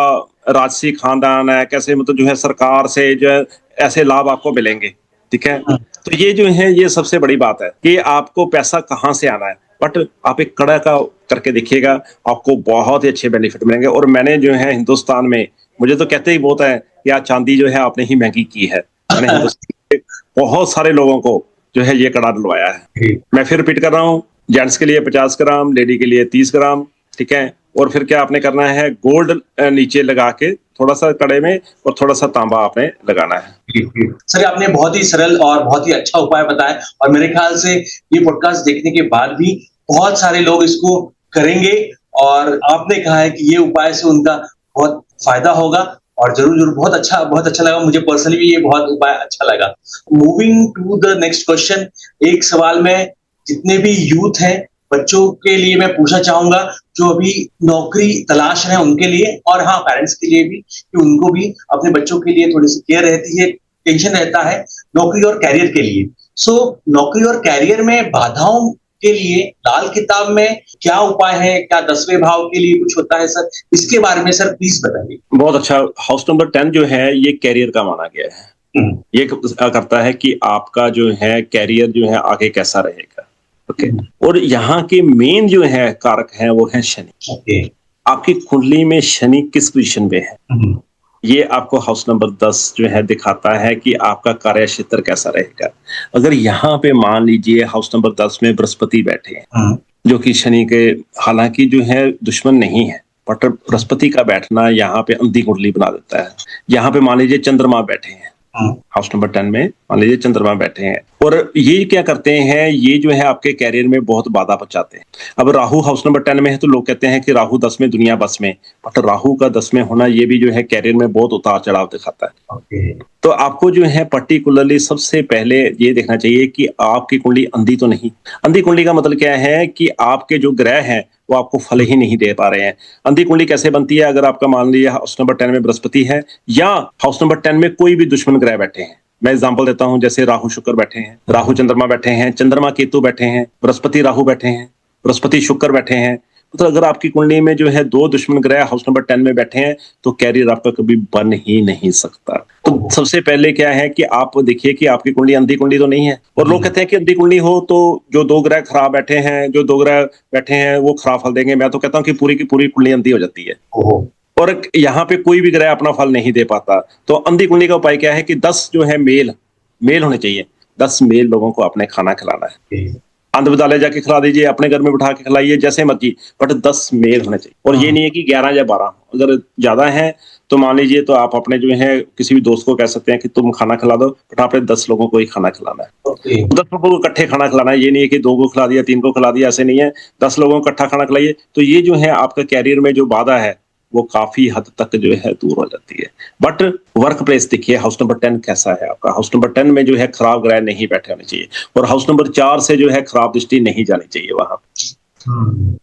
राजसी खानदान है, कैसे मतलब जो है सरकार से जो है ऐसे लाभ आपको मिलेंगे, ठीक है। तो ये जो है ये सबसे बड़ी बात है कि आपको पैसा कहाँ से आना है, बट आप एक कड़ा का करके देखिएगा, आपको बहुत ही अच्छे बेनिफिट मिलेंगे। और मैंने जो है हिंदुस्तान में, मुझे तो कहते ही बहुत है कि आज चांदी जो है आपने ही महंगी की है। मैंने हिंदुस्तान के बहुत सारे लोगों को जो है ये कड़ा डलवाया है। मैं फिर रिपीट कर रहा हूँ, जेंट्स के लिए 50 ग्राम, लेडी के लिए 30 ग्राम, ठीक है। और फिर क्या आपने करना है, गोल्ड नीचे लगा के थोड़ा सा कड़े में, और थोड़ा सा तांबा आपने लगाना है। सर आपने बहुत ही सरल और बहुत ही अच्छा उपाय बताया, और मेरे ख्याल से ये पॉडकास्ट देखने के बाद भी बहुत सारे लोग इसको करेंगे, और आपने कहा है कि ये उपाय से उनका बहुत फायदा होगा, और जरूर जरूर बहुत अच्छा लगा मुझे पर्सनली भी, ये बहुत उपाय अच्छा लगा। Moving to the next question, एक सवाल में जितने भी यूथ हैं, बच्चों के लिए मैं पूछना चाहूंगा, जो अभी नौकरी तलाश रहे हैं उनके लिए, और हाँ पेरेंट्स के लिए भी, कि उनको भी अपने बच्चों के लिए थोड़ी सी केयर रहती है, टेंशन रहता है नौकरी और कैरियर के लिए। सो नौकरी और कैरियर में बाधाओं के लिए लाल किताब में क्या उपाय है, क्या 10वें भाव के लिए कुछ होता है सर, इसके बारे में सर प्लीज बताइए। बहुत अच्छा। हाउस नंबर 10 जो है ये कैरियर का माना गया है। ये करता है कि आपका जो है कैरियर जो है आगे कैसा रहेगा, ओके। और यहाँ के मेन जो है कारक है वो है शनि। आपकी कुंडली में शनि किस पोजीशन पे है, ये आपको हाउस नंबर 10 जो है दिखाता है कि आपका कार्य क्षेत्र कैसा रहेगा। अगर यहाँ पे मान लीजिए हाउस नंबर 10 में बृहस्पति बैठे हैं, जो कि शनि के हालांकि जो है दुश्मन नहीं है, बट बृहस्पति का बैठना यहाँ पे अंधी कुंडली बना देता है। यहाँ पे मान लीजिए चंद्रमा बैठे हैं, हाउस नंबर 10 में मान लीजिए चंद्रमा बैठे हैं, और ये क्या करते हैं, ये जो है आपके कैरियर में बहुत बाधा पहुंचाते हैं। अब राहु हाउस नंबर 10 में है, तो लोग कहते हैं कि राहु 10 में दुनिया बस में, बट राहु का 10 में होना ये भी जो है कैरियर में बहुत उतार चढ़ाव दिखाता है। तो आपको जो है पर्टिकुलरली सबसे पहले ये देखना चाहिए कि आपकी कुंडली अंधी तो नहीं। अंधी कुंडली का मतलब क्या है कि आपके जो ग्रह हैं वो आपको फल ही नहीं दे पा रहे हैं। अंधी कुंडली कैसे बनती है, अगर आपका मान लिया हाउस नंबर 10 में बृहस्पति है, या हाउस नंबर 10 में कोई भी दुश्मन ग्रह बैठे हैं, मैं एग्जांपल देता हूं, जैसे राहु शुक्र बैठे हैं, राहु चंद्रमा बैठे हैं, चंद्रमा केतु बैठे हैं, बृहस्पति राहु बैठे हैं, बृहस्पति शुक्र बैठे हैं, तो अगर आपकी कुंडली में जो है 2 दुश्मन ग्रह हाउस नंबर 10 में बैठे हैं तो कैरियर आपका कभी बन ही नहीं सकता। तो सबसे पहले क्या है कि आप देखिए कि आपकी कुंडली अंधी कुंडली तो नहीं है। और लोग कहते हैं कि अंधी कुंडली हो तो जो 2 ग्रह खराब बैठे हैं, जो 2 ग्रह बैठे हैं वो खराब फल देंगे। मैं तो कहता हूं कि पूरी की पूरी कुंडली अंधी हो जाती है और यहाँ पे कोई भी ग्रह अपना फल नहीं दे पाता। तो अंधी कुंडली का उपाय क्या है कि 10 जो है मेल होने चाहिए, 10 मेल लोगों को आपने खाना खिलाना है। अंध विद्यालय जाके खिला दीजिए, अपने घर में बिठा के खिलाइए, जैसे मर्जी, बट 10 मेल होने चाहिए। और ये नहीं है कि 11 या 12, अगर ज्यादा है तो मान लीजिए तो आप अपने जो है किसी भी दोस्त को कह सकते हैं कि तुम खाना खिला दो, बट आपने 10 लोगों को ही खाना खिलाना है। 10 लोगों को इकट्ठे खाना खिलाना है, ये नहीं है कि 2 को खिला दिया, 3 को खिला दिया, ऐसे नहीं है। 10 लोगों को इकट्ठा खाना खिलाइए। तो ये जो है आपका कैरियर में जो बाधा है वो काफी हद तक जो है दूर हो जाती है। बट वर्क प्लेस देखिए, हाउस नंबर 10 कैसा है आपका। हाउस नंबर 10 में जो है खराब ग्रह नहीं बैठे होने चाहिए और हाउस नंबर 4 से जो है खराब दृष्टि नहीं जानी चाहिए वहां।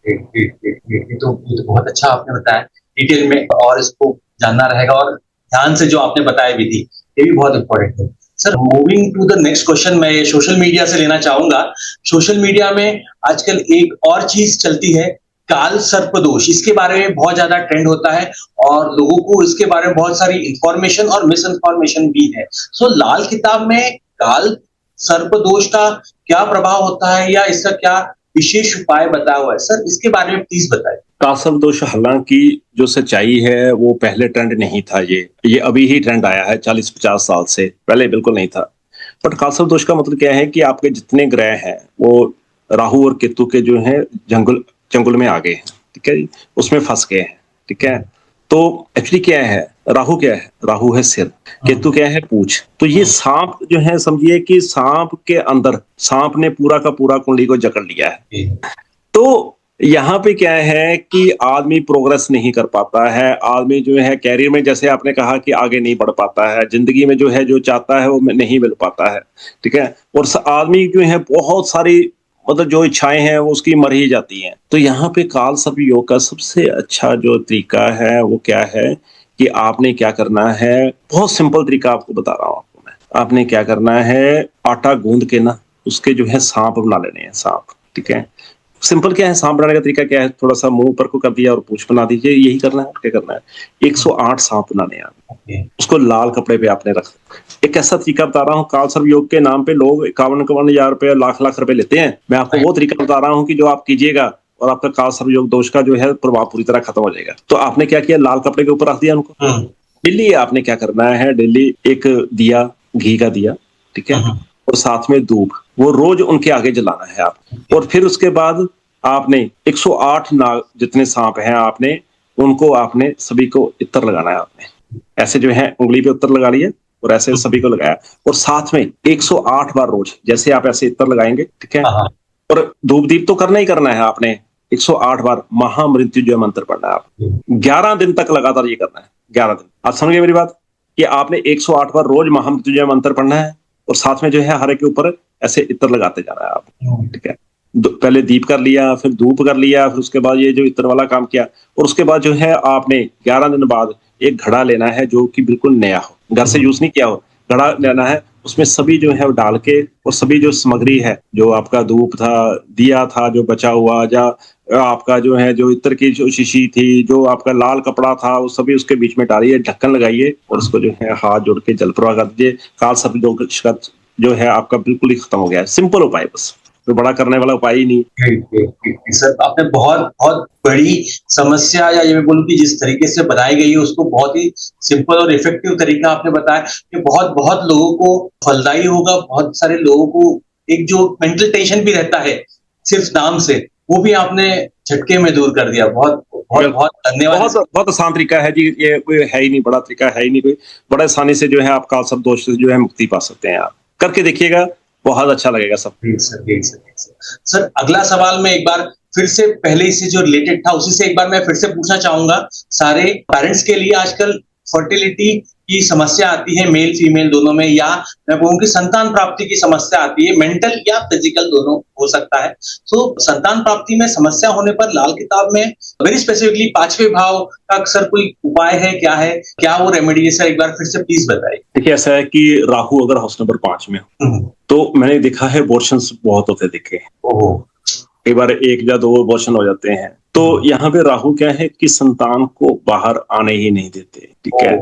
ये तो बहुत अच्छा आपने बताया डिटेल में, और इसको जानना रहेगा और ध्यान से जो आपने बताया विधि, ये भी बहुत इंपॉर्टेंट है। Sir, moving to the next question, मैं ये सोशल मीडिया से लेना चाहूंगा। सोशल मीडिया में आजकल एक और चीज चलती है, काल सर्पदोष। इसके बारे में बहुत ज्यादा ट्रेंड होता है और लोगों को इसके बारे में बहुत सारी इंफॉर्मेशन और मिस इन्फॉर्मेशन भी है। सो लाल किताब में काल सर्पदोष का क्या प्रभाव होता है या इसका क्या विशेष उपाय बताया हुआ है? सर, इसके बारे में प्लीज बताएं। काल सर्पदोष, हालांकि जो सच्चाई है वो पहले ट्रेंड नहीं था, ये अभी ही ट्रेंड आया है 40-50 साल से, पहले बिल्कुल नहीं था। बट काल सर्पदोष का मतलब क्या है कि आपके जितने ग्रह हैं वो राहु और केतु के जो है जंगल में आ गए हैं, ठीक है जी, उसमें फंस गए हैं, ठीक है। तो एक्चुअली क्या है, राहु क्या है? राहु है सिर, केतु क्या है? पूंछ। तो ये सांप जो है, समझिए कि सांप के अंदर सांप ने पूरा का पूरा कुंडली को जकड़ लिया है। तो यहाँ पे क्या है कि आदमी प्रोग्रेस नहीं कर पाता है, आदमी जो है कैरियर में, जैसे आपने कहा कि आगे नहीं बढ़ पाता है, जिंदगी में जो है जो चाहता है वो नहीं मिल पाता है, ठीक है। और आदमी जो है बहुत सारी मतलब जो इच्छाएं हैं वो उसकी मर ही जाती हैं। तो यहाँ पे काल सर्प योग का सबसे अच्छा जो तरीका है वो क्या है कि आपने क्या करना है, बहुत सिंपल तरीका आपको बता रहा हूँ आपको मैं। आपने क्या करना है, आटा गूंद के ना उसके जो है सांप बना लेने हैं, सांप, ठीक है। सिंपल क्या है, सांप बनाने का तरीका क्या है, थोड़ा सा मुंह ऊपर को कर दिया और पूंछ बना दीजिए, यही करना है। क्या करना है, 108 सांप बनाने हैं आपने, उसको लाल कपड़े पे आपने रख। एक ऐसा तरीका बता रहा हूँ, काल सर्प योग के नाम पे लोग 51 हजार रुपए, लाख रुपए लेते हैं। मैं आपको वो तरीका बता रहा हूँ कि जो आप कीजिएगा और आपका काल सर्प योग दोष का जो है प्रभाव पूरी तरह खत्म हो जाएगा। तो आपने क्या किया, लाल कपड़े के ऊपर रख दिया उनको। डेली आपने क्या करना है, डेली एक दिया, घी का दिया, ठीक है, और साथ में धूप, वो रोज उनके आगे जलाना है आप। और फिर उसके बाद आपने 108 नाग जितने सांप हैं आपने उनको आपने सभी को इत्र लगाना है। आपने ऐसे जो है उंगली पे इत्र लगा लिया और ऐसे सभी को लगाया, और साथ में 108 बार रोज जैसे आप ऐसे इत्र लगाएंगे, ठीक है। और धूप दीप तो करना ही करना है आपने, 108 बार महामृत्युंजय मंत्र पढ़ना है आप। 11 दिन तक लगातार ये करना है, 11 दिन। आप समझ गए मेरी बात, कि आपने 108 बार रोज महामृत्युंजय मंत्र पढ़ना है और साथ में जो है हर एक के ऊपर ऐसे इत्र लगाते जाना है आप, ठीक है। पहले दीप कर लिया, फिर धूप कर लिया, फिर उसके बाद ये जो इत्र वाला काम किया, और उसके बाद जो है आपने 11 दिन बाद एक घड़ा लेना है जो कि बिल्कुल नया हो, घर से यूज नहीं किया हो, घड़ा लेना है। उसमें सभी जो है वो डाल के, और सभी जो सामग्री है, जो आपका धूप था, दिया था जो बचा हुआ, या आपका जो है जो इत्र की जो शीशी थी, जो आपका लाल कपड़ा था, वो सभी उसके बीच में डालिए, ढक्कन लगाइए और उसको जो है हाथ जोड़ के जल प्रवाह कर दीजिए। काल सर्प जो है आपका बिल्कुल ही खत्म हो गया है। सिंपल उपाय, बस तो बड़ा करने वाला उपाय ही नहीं। सर, आपने बहुत बहुत बड़ी समस्या, या ये मैं बोलूं कि जिस तरीके से बनाई गई है उसको बहुत ही सिंपल और इफेक्टिव तरीका आपने बताया, कि बहुत बहुत लोगों को फलदायी होगा। बहुत सारे लोगों को एक जो मेंटल टेंशन भी रहता है सिर्फ नाम से, वो भी आपने झटके में दूर कर दिया। बहुत बहुत बहुत धन्यवाद। बहुत आसान तरीका है जी, ये कोई है ही नहीं, बड़ा तरीका है ही नहीं कोई। बड़ा आसानी से जो है आप काल सर्प दोष से जो है मुक्ति पा सकते हैं। आप करके देखिएगा, बहुत अच्छा लगेगा सब। सर, अगला सवाल मैं एक बार फिर से पहले से जो रिलेटेड था उसी से एक बार मैं फिर से पूछना चाहूंगा। सारे पेरेंट्स के लिए आजकल फर्टिलिटी की समस्या आती है मेल फीमेल दोनों में, या मैं कहूँ कि संतान प्राप्ति की समस्या आती है, मेंटल या फिजिकल दोनों हो सकता है। तो संतान प्राप्ति में समस्या होने पर लाल किताब में वेरी स्पेसिफिकली पांचवें भाव का अक्सर कोई उपाय है, क्या वो रेमेडी है सर, एक बार फिर से प्लीज बताइए। देखिए, ऐसा है कि राहु अगर हाउस नंबर 5 में हो तो मैंने देखा है अबॉर्शंस बहुत होते दिखे। कई बार 1 या 2 अबॉर्शन हो जाते हैं। तो यहाँ पे राहु क्या है कि संतान को बाहर आने ही नहीं देते। ठीक है,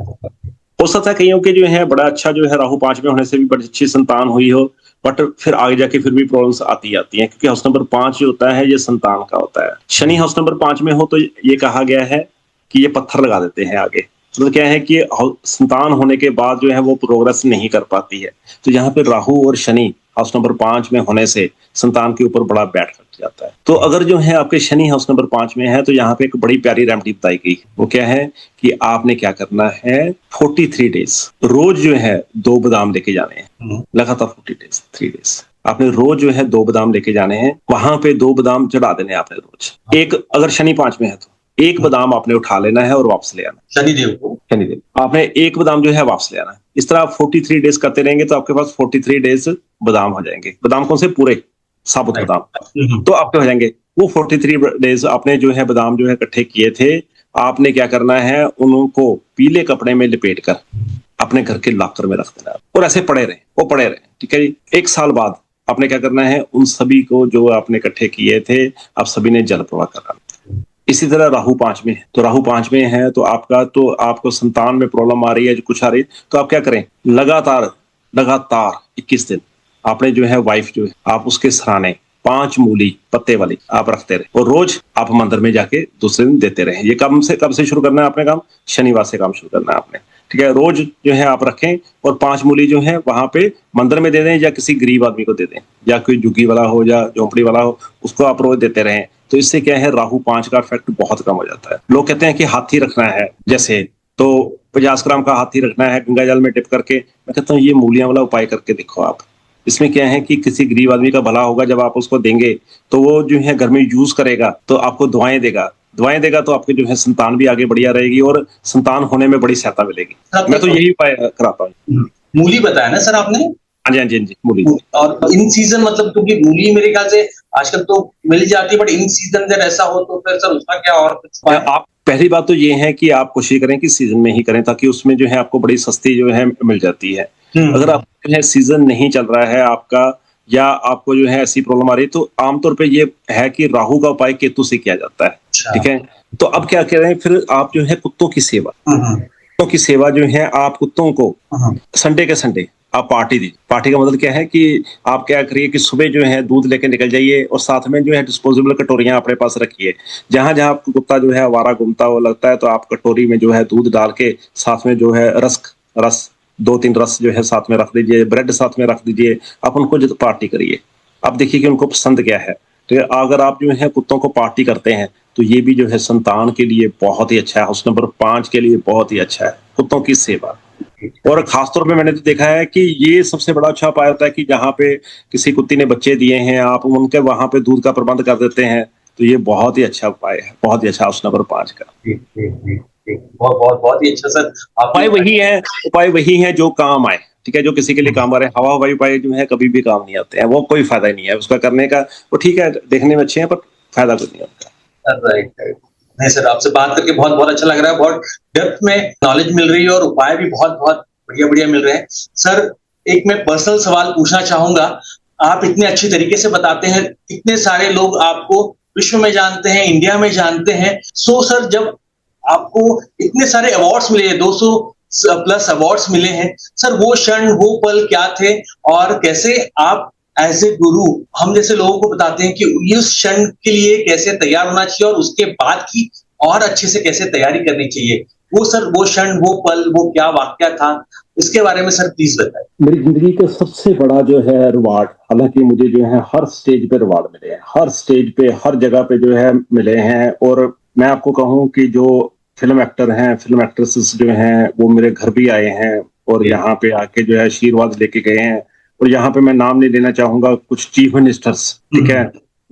हो सकता है कईयों के जो है बड़ा अच्छा जो है राहु 5 में होने से भी बड़ी अच्छी संतान हुई हो, बट फिर आगे जाके फिर भी प्रॉब्लम्स आती जाती हैं, क्योंकि हाउस नंबर 5 जो होता है ये संतान का होता है। शनि हाउस नंबर 5 में हो तो ये कहा गया है कि ये पत्थर लगा देते हैं आगे। तो क्या है कि संतान होने के बाद जो है वो प्रोग्रेस नहीं कर पाती है। तो यहाँ पे राहु और शनि हाउस नंबर 5 में होने से संतान के ऊपर बड़ा बैठ लग जाता है। तो अगर जो है आपके शनि हाउस नंबर 5 में है तो यहाँ पे एक बड़ी प्यारी रेमेडी बताई गई। वो क्या है कि आपने क्या करना है, 43 डेज रोज जो है 2 बादाम लेके जाने हैं, लगातार 40 डेज 3 डेज आपने रोज जो है 2 बादाम लेके जाने हैं। वहां पे 2 बादाम चढ़ा देने आपने रोज। एक अगर शनि 5 में है तो 1 बादाम आपने उठा लेना है और वापस ले आना। शनिदेव आपने 1 बादाम जो है वापस ले आना है। इस तरह आप 43 डेज करते रहेंगे तो आपके पास 43 डेज बादाम हो जाएंगे। बादाम कौन से? पूरे साबुत बादाम। तो आपके हो जाएंगे वो 43 डेज। आपने जो है बादाम जो है इकट्ठे किए थे, आपने क्या करना है, उनको पीले कपड़े में लपेट कर अपने घर के लॉकर में रख देना और ऐसे पड़े रहे, वो पड़े रहे। ठीक है जी। 1 साल बाद आपने क्या करना है, उन सभी को जो आपने इकट्ठे किए थे आप सभी ने जल प्रवाह करना। इसी तरह राहु 5 में है तो राहु 5 में है तो आपको संतान में प्रॉब्लम आ रही है, जो कुछ आ रही है, तो आप क्या करें, लगातार 21 दिन आपने जो है वाइफ जो है आप उसके सराहने 5 मूली पत्ते वाली आप रखते रहे और रोज आप मंदिर में जाके दूसरे दिन देते रहे। ये कब से शुरू करना है आपने काम? शनिवार से काम शुरू करना है आपने। ठीक है, रोज जो है आप रखें और 5 मूली जो है वहां पे मंदिर में दे दें या किसी गरीब आदमी को दे दें, या कोई झुग्गी वाला हो या झोंपड़ी वाला हो, उसको आप रोज देते रहें। तो इससे क्या है, राहु 5 का इफेक्ट बहुत कम हो जाता है। लोग कहते हैं कि हाथी रखना है जैसे, तो 50 ग्राम का हाथी रखना है गंगा जल में डिप करके। मैं कहता हूँ ये मूलियां वाला उपाय करके देखो आप। इसमें क्या है कि किसी गरीब आदमी का भला होगा, जब आप उसको देंगे तो वो जो है घर में यूज करेगा तो आपको दुआएं देगा तो आपकी जो है संतान भी आगे बढ़िया रहेगी और संतान होने में बड़ी सहायता मिलेगी। मैं तो यही उपाय कराता हूँ। मूली बताया ना सर आपने? हाँ जी मूली। और इन सीजन मतलब, क्योंकि मूली मेरे ख्याल से आजकल तो मिल जाती है, बट इन सीजन अगर ऐसा हो तो फिर सर उसका क्या और कुछ? आप पहली बात तो ये है कि आप कोशिश करें कि सीजन में ही करें, ताकि उसमें जो है आपको बड़ी सस्ती जो है मिल जाती है। अगर आप जो है सीजन नहीं चल रहा है आपका, या आपको जो है ऐसी प्रॉब्लम आ रही है, तो आमतौर पे ये है कि राहु का उपाय केतु से किया जाता है। ठीक है, तो अब क्या कह रहे हैं, फिर आप जो है कुत्तों की सेवा जो है, आप कुत्तों को संडे के संडे आप पार्टी दी। पार्टी का मतलब क्या है कि आप क्या करिए कि सुबह जो है दूध लेके निकल जाइए और साथ में जो है डिस्पोजेबल कटोरियां अपने पास रखिए। जहां जहां आपको कुत्ता जो है आवारा घूमता हुआ लगता है तो आप कटोरी में जो है दूध डाल के साथ में जो है रस 2-3 रस जो है साथ में रख दीजिए, ब्रेड साथ में रख दीजिए। आप उनको जो पार्टी करिए, आप देखिए कि उनको पसंद क्या है। तो अगर आप जो है कुत्तों को पार्टी करते हैं तो ये भी जो है संतान के लिए बहुत ही अच्छा है। हाउस नंबर 5 के लिए बहुत ही अच्छा है कुत्तों की सेवा। और खासतौर पे मैंने तो देखा है कि ये सबसे बड़ा अच्छा उपाय होता है कि जहाँ पे किसी कुत्ती ने बच्चे दिए हैं, आप उनके वहां पे दूध का प्रबंध कर देते हैं, तो ये बहुत ही अच्छा उपाय है, बहुत ही अच्छा हाउस नंबर 5 का। बहुत ही अच्छा सर। उपाय वही है जो काम आए। ठीक है, जो किसी के लिए काम आ रहे हैं। हवा हवाई उपाय जो है कभी भी काम नहीं आते हैं, वो कोई फायदा नहीं है उसका करने का। वो ठीक है, देखने में अच्छे हैं पर फायदा कुछ नहीं होता। राइट। नहीं सर, आपसे बात करके बहुत बहुत अच्छा लग रहा है, बहुत डेप्थ में नॉलेज मिल रही है और उपाय भी बहुत बहुत बढ़िया मिल रहे हैं। सर, एक मैं पर्सनल सवाल पूछना चाहूंगा। आप इतने अच्छी तरीके से बताते हैं, इतने सारे लोग आपको विश्व में जानते हैं, इंडिया में जानते हैं। सो सर, जब आपको इतने सारे अवार्ड्स मिले, 200+ अवार्ड्स मिले हैं, सर वो क्षण वो पल क्या थे और कैसे आप एज ए गुरु हम जैसे लोगों को बताते हैं कि उस क्षण के लिए कैसे तैयार होना चाहिए और उसके बाद की और अच्छे से कैसे तैयारी करनी चाहिए? वो सर, वो क्षण, वो पल, वो क्या वाकया था, इसके बारे में सर प्लीज बताएं। मेरी जिंदगी का सबसे बड़ा जो है रिवार्ड, हालांकि मुझे जो है हर स्टेज पे रिवार्ड मिले हैं, हर स्टेज पे हर जगह पे जो है मिले हैं। और मैं आपको कहूं कि जो फिल्म एक्टर हैं, फिल्म एक्ट्रेसेस जो हैं, वो मेरे घर भी आए हैं और यहाँ पे आके जो है आशीर्वाद लेके गए हैं। और यहाँ पे मैं नाम नहीं लेना चाहूंगा, कुछ चीफ मिनिस्टर्स, ठीक है,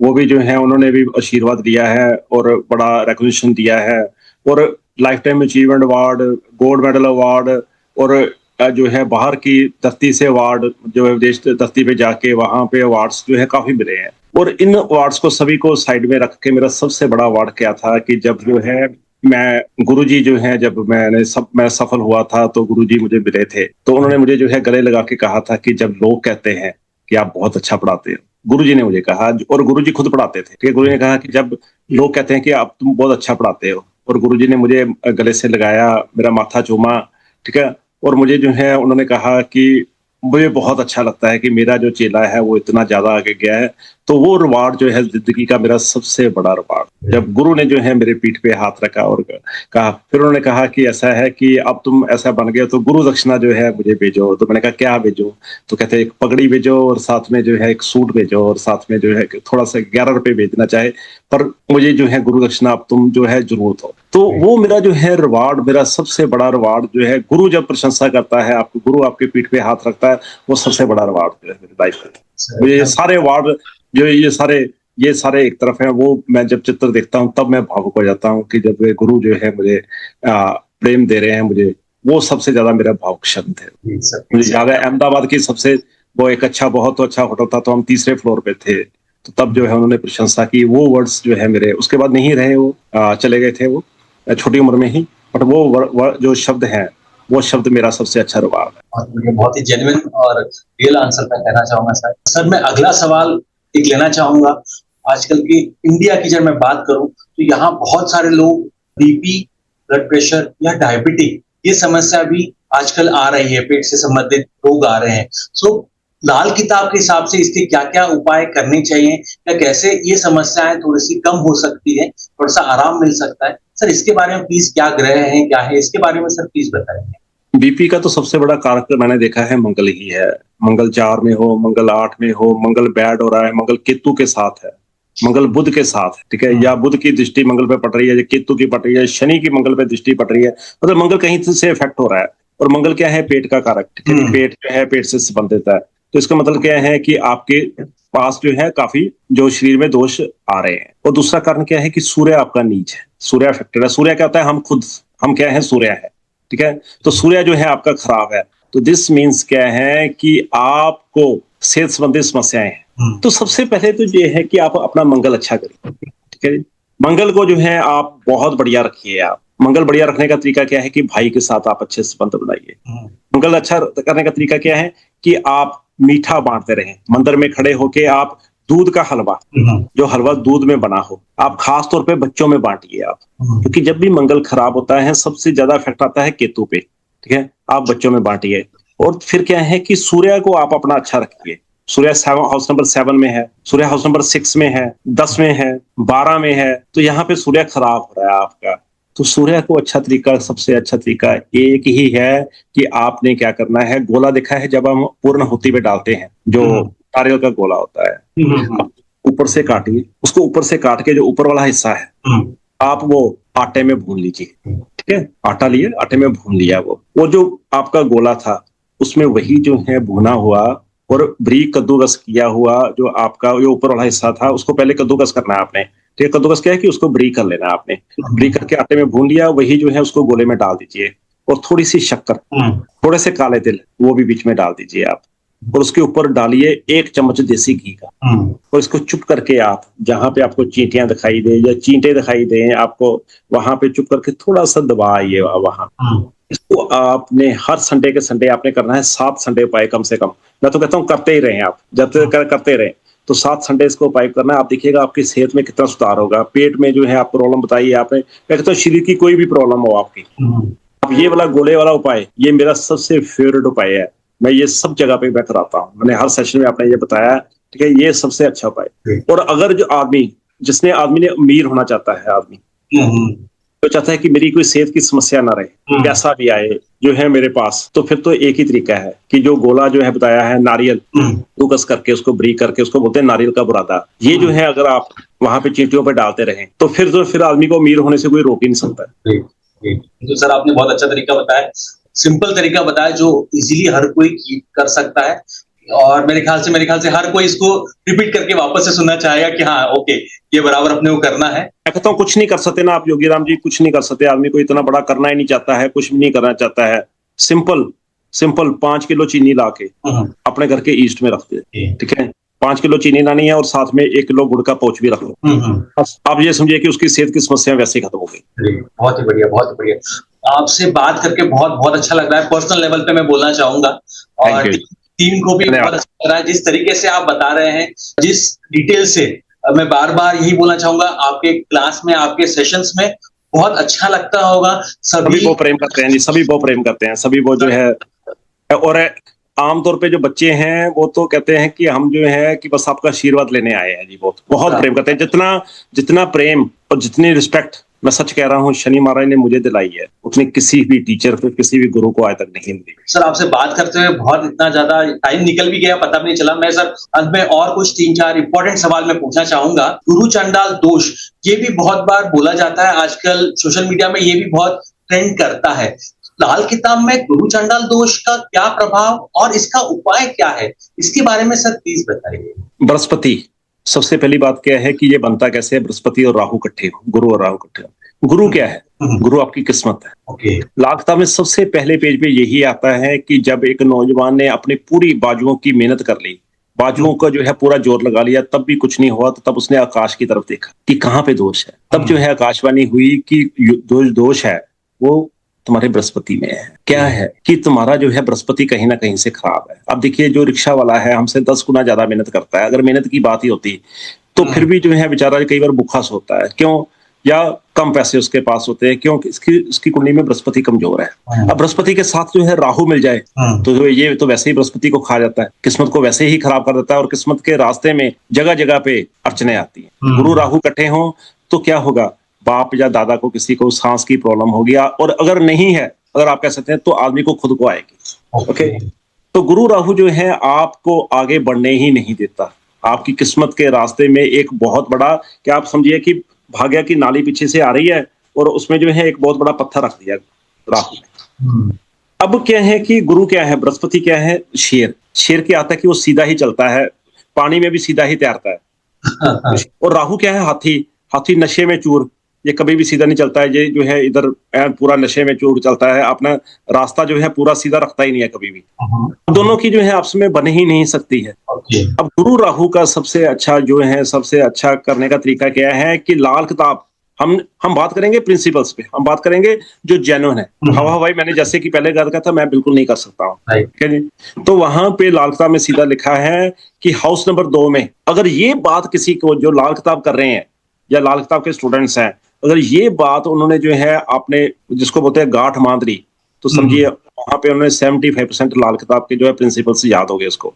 वो भी जो है उन्होंने भी आशीर्वाद दिया है और बड़ा रिकॉग्निशन दिया है। और life time achievement award, gold medal award और जो है बाहर की धरती से अवार्ड, जो है विदेश धरती पे जाके वहां पे अवार्ड्स जो है काफी मिले हैं। और इन अवार्ड्स को सभी को साइड में रख के मेरा सबसे बड़ा अवार्ड क्या था कि जब जो है मैं गुरुजी जो है, जब मैं सफल हुआ था तो गुरुजी मुझे मिले थे, तो उन्होंने मुझे जो है गले लगा के कहा था कि जब लोग कहते हैं कि आप बहुत अच्छा पढ़ाते हो, गुरुजी ने मुझे कहा, और गुरुजी खुद पढ़ाते थे, कि गुरुजी ने कहा कि जब लोग कहते हैं कि आप तुम बहुत अच्छा पढ़ाते हो, और गुरुजी ने मुझे गले से लगाया, मेरा माथा चूमा, ठीक है, और मुझे जो है उन्होंने कहा कि मुझे बहुत अच्छा लगता है कि मेरा जो चेला है वो इतना ज्यादा आगे गया है। तो वो रिवार्ड जो है जिंदगी का मेरा सबसे बड़ा रिवार्ड, जब गुरु ने जो है मेरे पीठ पे हाथ रखा और कहा, फिर उन्होंने कहा कि ऐसा है कि अब तुम ऐसा बन गए तो गुरु दक्षिणा जो है मुझे भेजो। तो मैंने कहा क्या भेजो? तो कहते एक पगड़ी भेजो और साथ में जो है एक सूट भेजो और साथ में जो है थोड़ा सा 11 रुपए भेजना चाहे, पर मुझे जो है गुरु दक्षिणा अब तुम जो है जरूर दो। तो वो मेरा जो है रिवार्ड, मेरा सबसे बड़ा रिवार्ड जो है, गुरु जब प्रशंसा करता है, आपको गुरु आपके पीठ पे हाथ रखता है, वो सबसे बड़ा रिवार्ड जो है मेरी लाइफ का। मुझे ये सारे अवार्ड जो ये सारे एक तरफ हैं, वो मैं जब चित्र देखता हूँ तब मैं भावुक हो जाता हूँ कि जब वे गुरु जो है मुझे प्रेम दे रहे हैं मुझे, वो सबसे ज्यादा मेरा भावुक क्षण थे। मुझे याद है अहमदाबाद की सबसे वो एक बहुत अच्छा होटल था, तो हम तीसरे फ्लोर पे थे, तो तब जो है उन्होंने प्रशंसा की, वो वर्ड्स जो है मेरे उसके बाद नहीं रहे, वो चले गए थे वो छोटी उम्र में ही, बट वो जो शब्द हैं वो शब्द मेरा सबसे अच्छा रिवार्ड है। और मुझे बहुत ही जेन्युइन और रियल आंसर मैं कहना चाहूंगा सर। मैं अगला सवाल एक लेना चाहूंगा। आजकल की इंडिया की जब मैं बात करूं तो यहाँ बहुत सारे लोग बीपी, ब्लड प्रेशर या डायबिटिक, ये समस्या भी आजकल आ रही है, पेट से संबंधित रोग आ रहे हैं। सो लाल किताब के हिसाब से इसके क्या क्या उपाय करने चाहिए, या कैसे ये समस्याएं थोड़ी सी कम हो सकती है, थोड़ा सा आराम मिल सकता है सर? इसके बारे में प्लीज, क्या ग्रह है, क्या है इसके बारे में सर प्लीज बताएंगे। बीपी का तो सबसे बड़ा कारक मैंने देखा है मंगल ही है। मंगल 4 में हो, मंगल 8 में हो, मंगल बैड हो रहा है, मंगल केतु के साथ है, मंगल बुध के साथ, ठीक है, या बुध की दृष्टि मंगल पे पड़ रही है, या केतु की पड़ रही है, शनि की मंगल पे दृष्टि पड़ रही है, मतलब मंगल कहीं से इफेक्ट हो रहा है। और मंगल क्या है? पेट का कारक, ठीक है, पेट जो है पेट से संबंधित है। तो इसका मतलब क्या है कि आपके पास जो है काफी जो शरीर में दोष आ रहे हैं। और दूसरा कारण क्या है कि सूर्य आपका नीच है, सूर्य अफेक्टेड है। सूर्य क्या होता है? हम क्या है? सूर्य है, ठीक है। तो सूर्य जो है आपका खराब है, तो दिस मीन्स क्या है कि आपको सेहत संबंधी समस्याएं हैं। तो सबसे पहले तो ये है कि आप अपना मंगल अच्छा करिए, ठीक है। मंगल को जो है आप बहुत बढ़िया रखिए। आप मंगल बढ़िया रखने का तरीका क्या है कि भाई के साथ आप अच्छे संबंध बनाइए। मंगल अच्छा करने का तरीका क्या है कि आप मीठा बांटते रहें। मंदिर में खड़े होके आप दूध का हलवा, जो हलवा दूध में बना हो, आप खास तौर पे बच्चों में बांटिए आप, क्योंकि जब भी मंगल खराब होता है सबसे ज्यादा इफेक्ट आता है केतु पे, ठीक है। आप बच्चों में बांटिए। और फिर क्या है कि सूर्य को आप अपना अच्छा रखिए। सूर्य हाउस नंबर 7 में है, सूर्य हाउस नंबर 6 में है, 10 में है, 12 में है, तो यहाँ पे सूर्य खराब हो रहा है आपका। तो सूर्य को अच्छा तरीका, सबसे अच्छा तरीका एक ही है कि आपने क्या करना है, गोला देखा है जब हम पूर्ण होती में डालते हैं, जो नारियल का गोला होता है, ऊपर से काटिए उसको, ऊपर से काट के जो ऊपर वाला हिस्सा है आप वो आटे में भून लीजिए, ठीक है। आटा लिए, आटे में भून लिया, वो जो आपका गोला था उसमें वही जो है भुना हुआ और बारीक कद्दूकस किया हुआ जो आपका जो ऊपर वाला हिस्सा था, उसको पहले कद्दूकस करना है आपने, ठीक है। कद्दूकस क्या है कि उसको बारीक कर लेना आपने, बारीक करके आटे में भून लिया, वही जो है उसको गोले में डाल दीजिए। और थोड़ी सी शक्कर, थोड़े से काले तिल, वो भी बीच में डाल दीजिए आप। और उसके ऊपर डालिए 1 चम्मच देसी घी का, और इसको चुप करके आप जहां पे आपको चींटियां दिखाई दे या चींटे दिखाई दे, आपको वहां पे चुप करके थोड़ा सा दबाइए वहां। इसको आपने हर संडे के संडे आपने करना है, 7 संडे उपाय कम से कम। मैं तो कहता हूँ करते ही रहे आप, जब तक करते रहे तो 7 संडे इसको उपाय करना है। आप देखिएगा आपकी सेहत में कितना सुधार होगा। पेट में जो है आप प्रॉब्लम बताइए आपने, मैं कहता हूँ शरीर की कोई भी प्रॉब्लम हो आपकी, अब ये वाला गोले वाला उपाय ये मेरा सबसे फेवरेट उपाय है। मैं ये सब जगह पे मैं कराता हूँ, मैंने हर सेशन में आपने ये बताया, ठीक है। ये सबसे अच्छा उपाय। और अगर जो आदमी ने अमीर होना चाहता है, आदमी तो चाहता है कि मेरी कोई सेहत की समस्या ना रहे, पैसा भी आए जो है मेरे पास, तो फिर तो एक ही तरीका है कि जो गोला जो है बताया है, नारियल कस करके उसको बारीक करके, उसको बोलते हैं नारियल का बुरादा, ये जो है अगर आप वहां पे चींटियों पे डालते रहें तो फिर आदमी को अमीर होने से कोई रोक ही नहीं सकता। तो सर आपने बहुत अच्छा तरीका बताया, सिंपल तरीका बताया जो इजीली हर कोई कर सकता है। और मेरे ख्याल से हर कोई इसको रिपीट करके वापस से सुनना चाहेगा कि हाँ ओके, ये बराबर अपने को करना है। मैं कहता हूँ कुछ नहीं कर सकते ना आप योगीराम जी, कुछ नहीं कर सकते। आदमी को इतना बड़ा करना ही नहीं चाहता है, कुछ भी नहीं करना चाहता है। सिंपल सिंपल 5 किलो चीनी ला के अपने घर के ईस्ट में रख दे, ठीक है। 5 किलो चीनी लानी है और साथ में 1 किलो गुड़ का पाउच भी रख लो। आप ये समझिए कि उसकी सेहत की समस्या वैसे ही खत्म हो गई। बहुत ही बढ़िया, बहुत ही बढ़िया। आपसे बात करके बहुत बहुत अच्छा लग रहा है। पर्सनल लेवल पे मैं बोलना चाहूंगा और टीम को भी बहुत अच्छा लग रहा है जिस तरीके से आप बता रहे हैं, जिस डिटेल से। मैं बार बार यही बोलना चाहूंगा, आपके क्लास में, आपके सेशंस में बहुत अच्छा लगता होगा। सभी वो प्रेम करते हैं जी, सभी वो प्रेम करते हैं, सभी वो जो है। और आमतौर पे जो बच्चे हैं वो तो कहते हैं कि हम जो है कि बस आपका आशीर्वाद लेने आए हैं जी। बहुत बहुत प्रेम करते हैं। जितना प्रेम और जितनी रिस्पेक्ट, मैं सच कह रहा हूँ, शनि महाराज ने मुझे दिलाई है, उतनी किसी भी टीचर को, किसी भी गुरु को आज तक नहीं मिली। सर आपसे बात करते हुए बहुत इतना ज्यादा टाइम निकल भी गया, पता भी नहीं चला। मैं सर अंत में और कुछ 3-4 इंपॉर्टेंट सवाल मैं पूछना चाहूंगा। गुरु चंडाल दोष, ये भी बहुत बार बोला जाता है, आजकल सोशल मीडिया में ये भी बहुत ट्रेंड करता है। लाल किताब में गुरु चंडाल दोष का क्या प्रभाव और इसका उपाय क्या है, इसके बारे में सर प्लीज बताइए। बृहस्पति, सबसे पहली बात क्या है कि ये बनता कैसे है? बृहस्पति और राहु इकट्ठे हो, गुरु और राहु इकट्ठे हो। गुरु क्या है? गुरु आपकी किस्मत है। लाल किताब में सबसे पहले पेज पे यही आता है कि जब एक नौजवान ने अपनी पूरी बाजुओं की मेहनत कर ली, बाजुओं का जो है पूरा जोर लगा लिया, तब भी कुछ नहीं हुआ, तो तब उसने आकाश की तरफ देखा कि कहाँ पे दोष है। तब जो है आकाशवाणी हुई कि दोष है वो तुम्हारे बृहस्पति में है। क्या है कि तुम्हारा जो है बृहस्पति कहीं ना कहीं से खराब है। अब देखिए, जो रिक्शा वाला है हमसे 10 गुना ज्यादा मेहनत करता है। अगर मेहनत की बात ही होती तो फिर भी जो है बेचारा कई बार भूखा सोता है। क्यों? या कम पैसे उसके पास होते हैं। क्यों? इसकी कुंडली में बृहस्पति कमजोर है। अब बृहस्पति के साथ जो है राहु मिल जाए तो ये तो वैसे ही बृहस्पति को खा जाता है, किस्मत को वैसे ही खराब कर देता है, और किस्मत के रास्ते में जगह जगह पे अड़चने आती है। गुरु राहु इकट्ठे हों तो क्या होगा? बाप या दादा को किसी को सांस की प्रॉब्लम होगी, और अगर नहीं है, अगर आप कह सकते हैं, तो आदमी को खुद को आएगी। ओके, तो गुरु राहु जो है आपको आगे बढ़ने ही नहीं देता। आपकी किस्मत के रास्ते में एक बहुत बड़ा, क्या आप समझिए कि भाग्य की नाली पीछे से आ रही है और उसमें जो है एक बहुत बड़ा पत्थर रख दिया राहु ने। अब क्या है कि गुरु क्या है? बृहस्पति क्या है? शेर। शेर क्या आता है कि वो सीधा ही चलता है, पानी में भी सीधा ही तैरता है। और राहु क्या है? हाथी। हाथी नशे में चूर, ये कभी भी सीधा नहीं चलता है। ये जो है इधर पूरा नशे में चूर चलता है, अपना रास्ता जो है पूरा सीधा रखता ही नहीं है कभी भी। दोनों की जो है आपस में बन ही नहीं सकती है। अब गुरु राहु का सबसे अच्छा जो है, सबसे अच्छा करने का तरीका क्या है कि लाल किताब, हम बात करेंगे प्रिंसिपल्स पे, हम बात करेंगे जो जेन्युइन है। हवा हवाई मैंने जैसे कि पहले कहा था, मैं बिल्कुल नहीं कर सकता हूँ, ठीक है जी। तो वहां पे लाल किताब में सीधा लिखा है कि हाउस नंबर 2 में अगर ये बात किसी को, जो लाल किताब कर रहे हैं या लाल किताब के स्टूडेंट्स हैं, अगर ये बात उन्होंने जो है आपने जिसको बोलते हैं गांठ बांध ली, तो समझिए वहां पे उन्होंने 75% लाल किताब के जो है प्रिंसिपल्स याद हो गए उसको।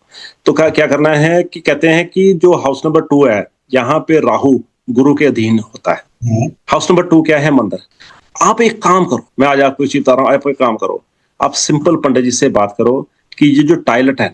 तो क्या करना है कि कहते हैं कि जो हाउस नंबर 2 है, यहाँ पे राहु गुरु के अधीन होता है। हाउस नंबर 2 क्या है? मंदिर। आप एक काम करो, मैं आज आपको इसी बता रहा हूँ, आप एक काम करो, आप सिंपल पंडित जी से बात करो कि ये जो टॉयलेट है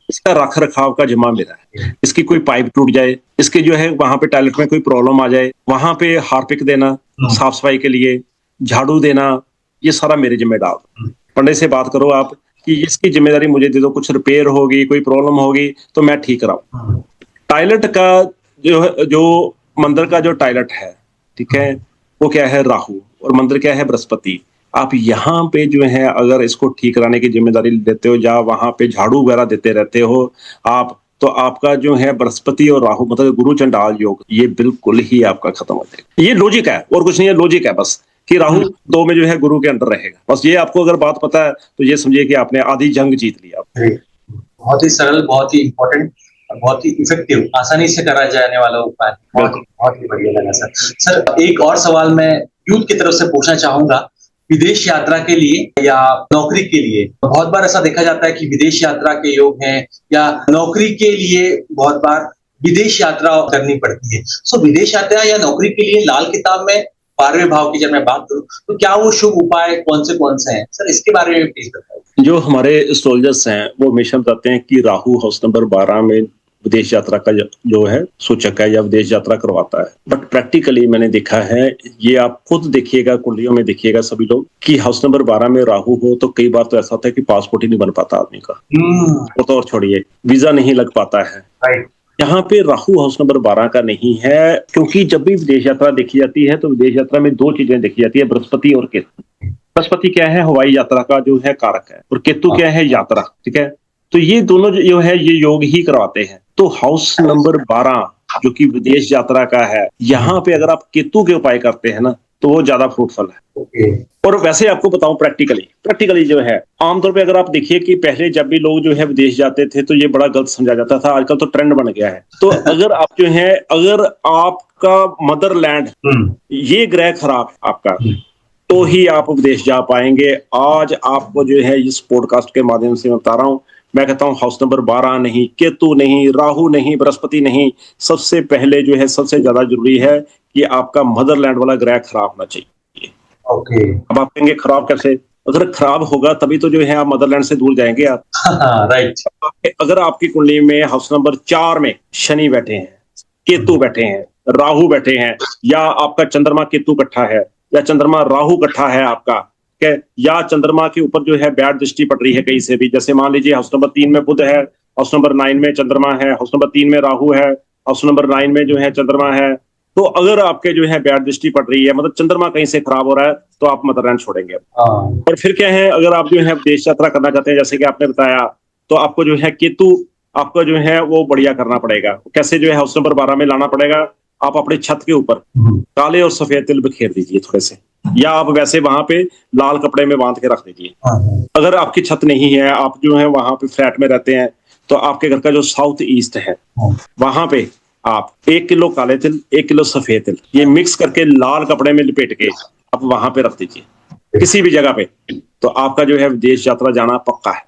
इसका रख रखाव का जिम्मा मेरा है। इसकी कोई पाइप टूट जाए, इसके जो है वहां पे टॉयलेट में कोई प्रॉब्लम आ जाए, वहां पे हार्पिक देना साफ सफाई के लिए, झाड़ू देना, ये सारा मेरे जिम्मे डाल दो। पंडित से बात करो आप कि इसकी जिम्मेदारी मुझे दे दो, कुछ रिपेयर होगी, कोई प्रॉब्लम होगी तो मैं ठीक कराऊं। टॉयलेट का जो मंदिर का जो टॉयलेट है, ठीक है, वो क्या है? राहु, और मंदिर क्या है? बृहस्पति। आप यहाँ पे जो है अगर इसको ठीक कराने की जिम्मेदारी लेते हो, या वहां पे झाड़ू वगैरह देते रहते हो आप, तो आपका जो है बृहस्पति और राहु मतलब गुरु चंडाल योग, ये बिल्कुल ही आपका खत्म हो जाएगा। ये लॉजिक है और कुछ नहीं है, लॉजिक है बस कि राहु 2 में जो है गुरु के अंडर रहेगा। बस ये आपको अगर बात पता है तो ये समझिए कि आपने आधी जंग जीत लिया। बहुत ही सरल, बहुत ही इंपॉर्टेंट, बहुत ही इफेक्टिव, आसानी से करा जाने वाला उपाय। बहुत ही बढ़िया लगा सर। सर एक और सवाल मैं यूथ की तरफ से पूछना चाहूंगा। विदेश यात्रा के लिए या नौकरी के लिए बहुत बार ऐसा देखा जाता है कि विदेश यात्रा के योग हैं, या नौकरी के लिए बहुत बार विदेश यात्रा करनी पड़ती है। सो विदेश यात्रा या नौकरी के लिए लाल किताब में 12वें भाव की जब मैं बात करूं तो क्या वो शुभ उपाय कौन से हैं सर, इसके बारे में प्लीज बताइए। जो हमारे एस्ट्रोलॉजर्स हैं वो हमेशा बताते हैं कि राहु हाउस नंबर 12 में विदेश यात्रा का जो है सूचक है या विदेश यात्रा करवाता है। बट प्रैक्टिकली मैंने देखा है, ये आप खुद देखिएगा, कुंडलियों में देखिएगा सभी लोग, कि हाउस नंबर 12 में राहु हो तो कई बार तो ऐसा होता है कि पासपोर्ट ही नहीं बन पाता आदमी का, वो तो और छोड़िए, वीजा नहीं लग पाता है। राइट। यहाँ पे राहु हाउस नंबर 12 का नहीं है, क्योंकि जब भी विदेश यात्रा देखी जाती है तो विदेश यात्रा में दो चीजें देखी जाती है, बृहस्पति और केतु। बृहस्पति क्या है, हवाई यात्रा का जो है कारक है, और केतु क्या है, यात्रा। ठीक है, तो ये दोनों जो है ये योग ही करवाते हैं। तो हाउस नंबर 12 जो कि विदेश यात्रा का है, यहाँ पे अगर आप केतु के उपाय करते हैं ना तो वो ज्यादा फ्रूटफुल है। और वैसे आपको बताऊं प्रैक्टिकली जो है, आमतौर पे अगर आप देखिए कि पहले जब भी लोग जो है विदेश जाते थे तो ये बड़ा गलत समझा जाता था, आजकल तो ट्रेंड बन गया है। तो अगर आप जो है, अगर आपका मदरलैंड ये ग्रह खराब है आपका, तो ही आप विदेश जा पाएंगे। आज आपको जो है इस पॉडकास्ट के माध्यम से मैं बता रहा हूं, मैं कहता हूं हाउस नंबर 12 नहीं, केतु नहीं, राहु नहीं, बृहस्पति नहीं, सबसे पहले जो है सबसे ज्यादा जरूरी है कि आपका मदरलैंड वाला ग्रह खराब होना चाहिए। ओके। अब आप कहेंगे खराब कैसे? अगर खराब होगा तभी तो जो है आप मदरलैंड से दूर जाएंगे आप। राइट। अगर आपकी कुंडली में हाउस नंबर 4 में शनि बैठे हैं, केतु बैठे हैं, राहु बैठे हैं, या आपका चंद्रमा केतु इकट्ठा है, या चंद्रमा राहु इकट्ठा है आपका, या चंद्रमा के ऊपर जो है बैड दृष्टि पड़ रही है कहीं से भी, जैसे मान लीजिए हाउस नंबर 3 में बुध है, हाउस नंबर 9 में चंद्रमा है, हाउस नंबर 3 में राहु है, हाउस नंबर 9 में जो है चंद्रमा है, तो अगर आपके जो है बैड दृष्टि पड़ रही है, मतलब चंद्रमा कहीं से खराब हो रहा है, तो आप मदरलैंड छोड़ेंगे। और फिर क्या है, अगर आप जो है विदेश यात्रा करना चाहते हैं, जैसे कि आपने बताया, तो आपको जो है केतु आपका जो है वो बढ़िया करना पड़ेगा। कैसे जो है हाउस नंबर 12 में लाना पड़ेगा, आप अपने छत के ऊपर काले और सफेद तिल बिखेर दीजिए थोड़े से, या आप वैसे वहां पे लाल कपड़े में बांध के रख दीजिए। अगर आपकी छत नहीं है, आप जो है वहां पे फ्लैट में रहते हैं, तो आपके घर का जो साउथ ईस्ट है वहां पे आप 1 किलो काले तिल, 1 किलो सफेद तिल, ये मिक्स करके लाल कपड़े में लपेट के आप वहां पे रख दीजिए किसी भी जगह पे, तो आपका जो है विदेश यात्रा जाना पक्का है।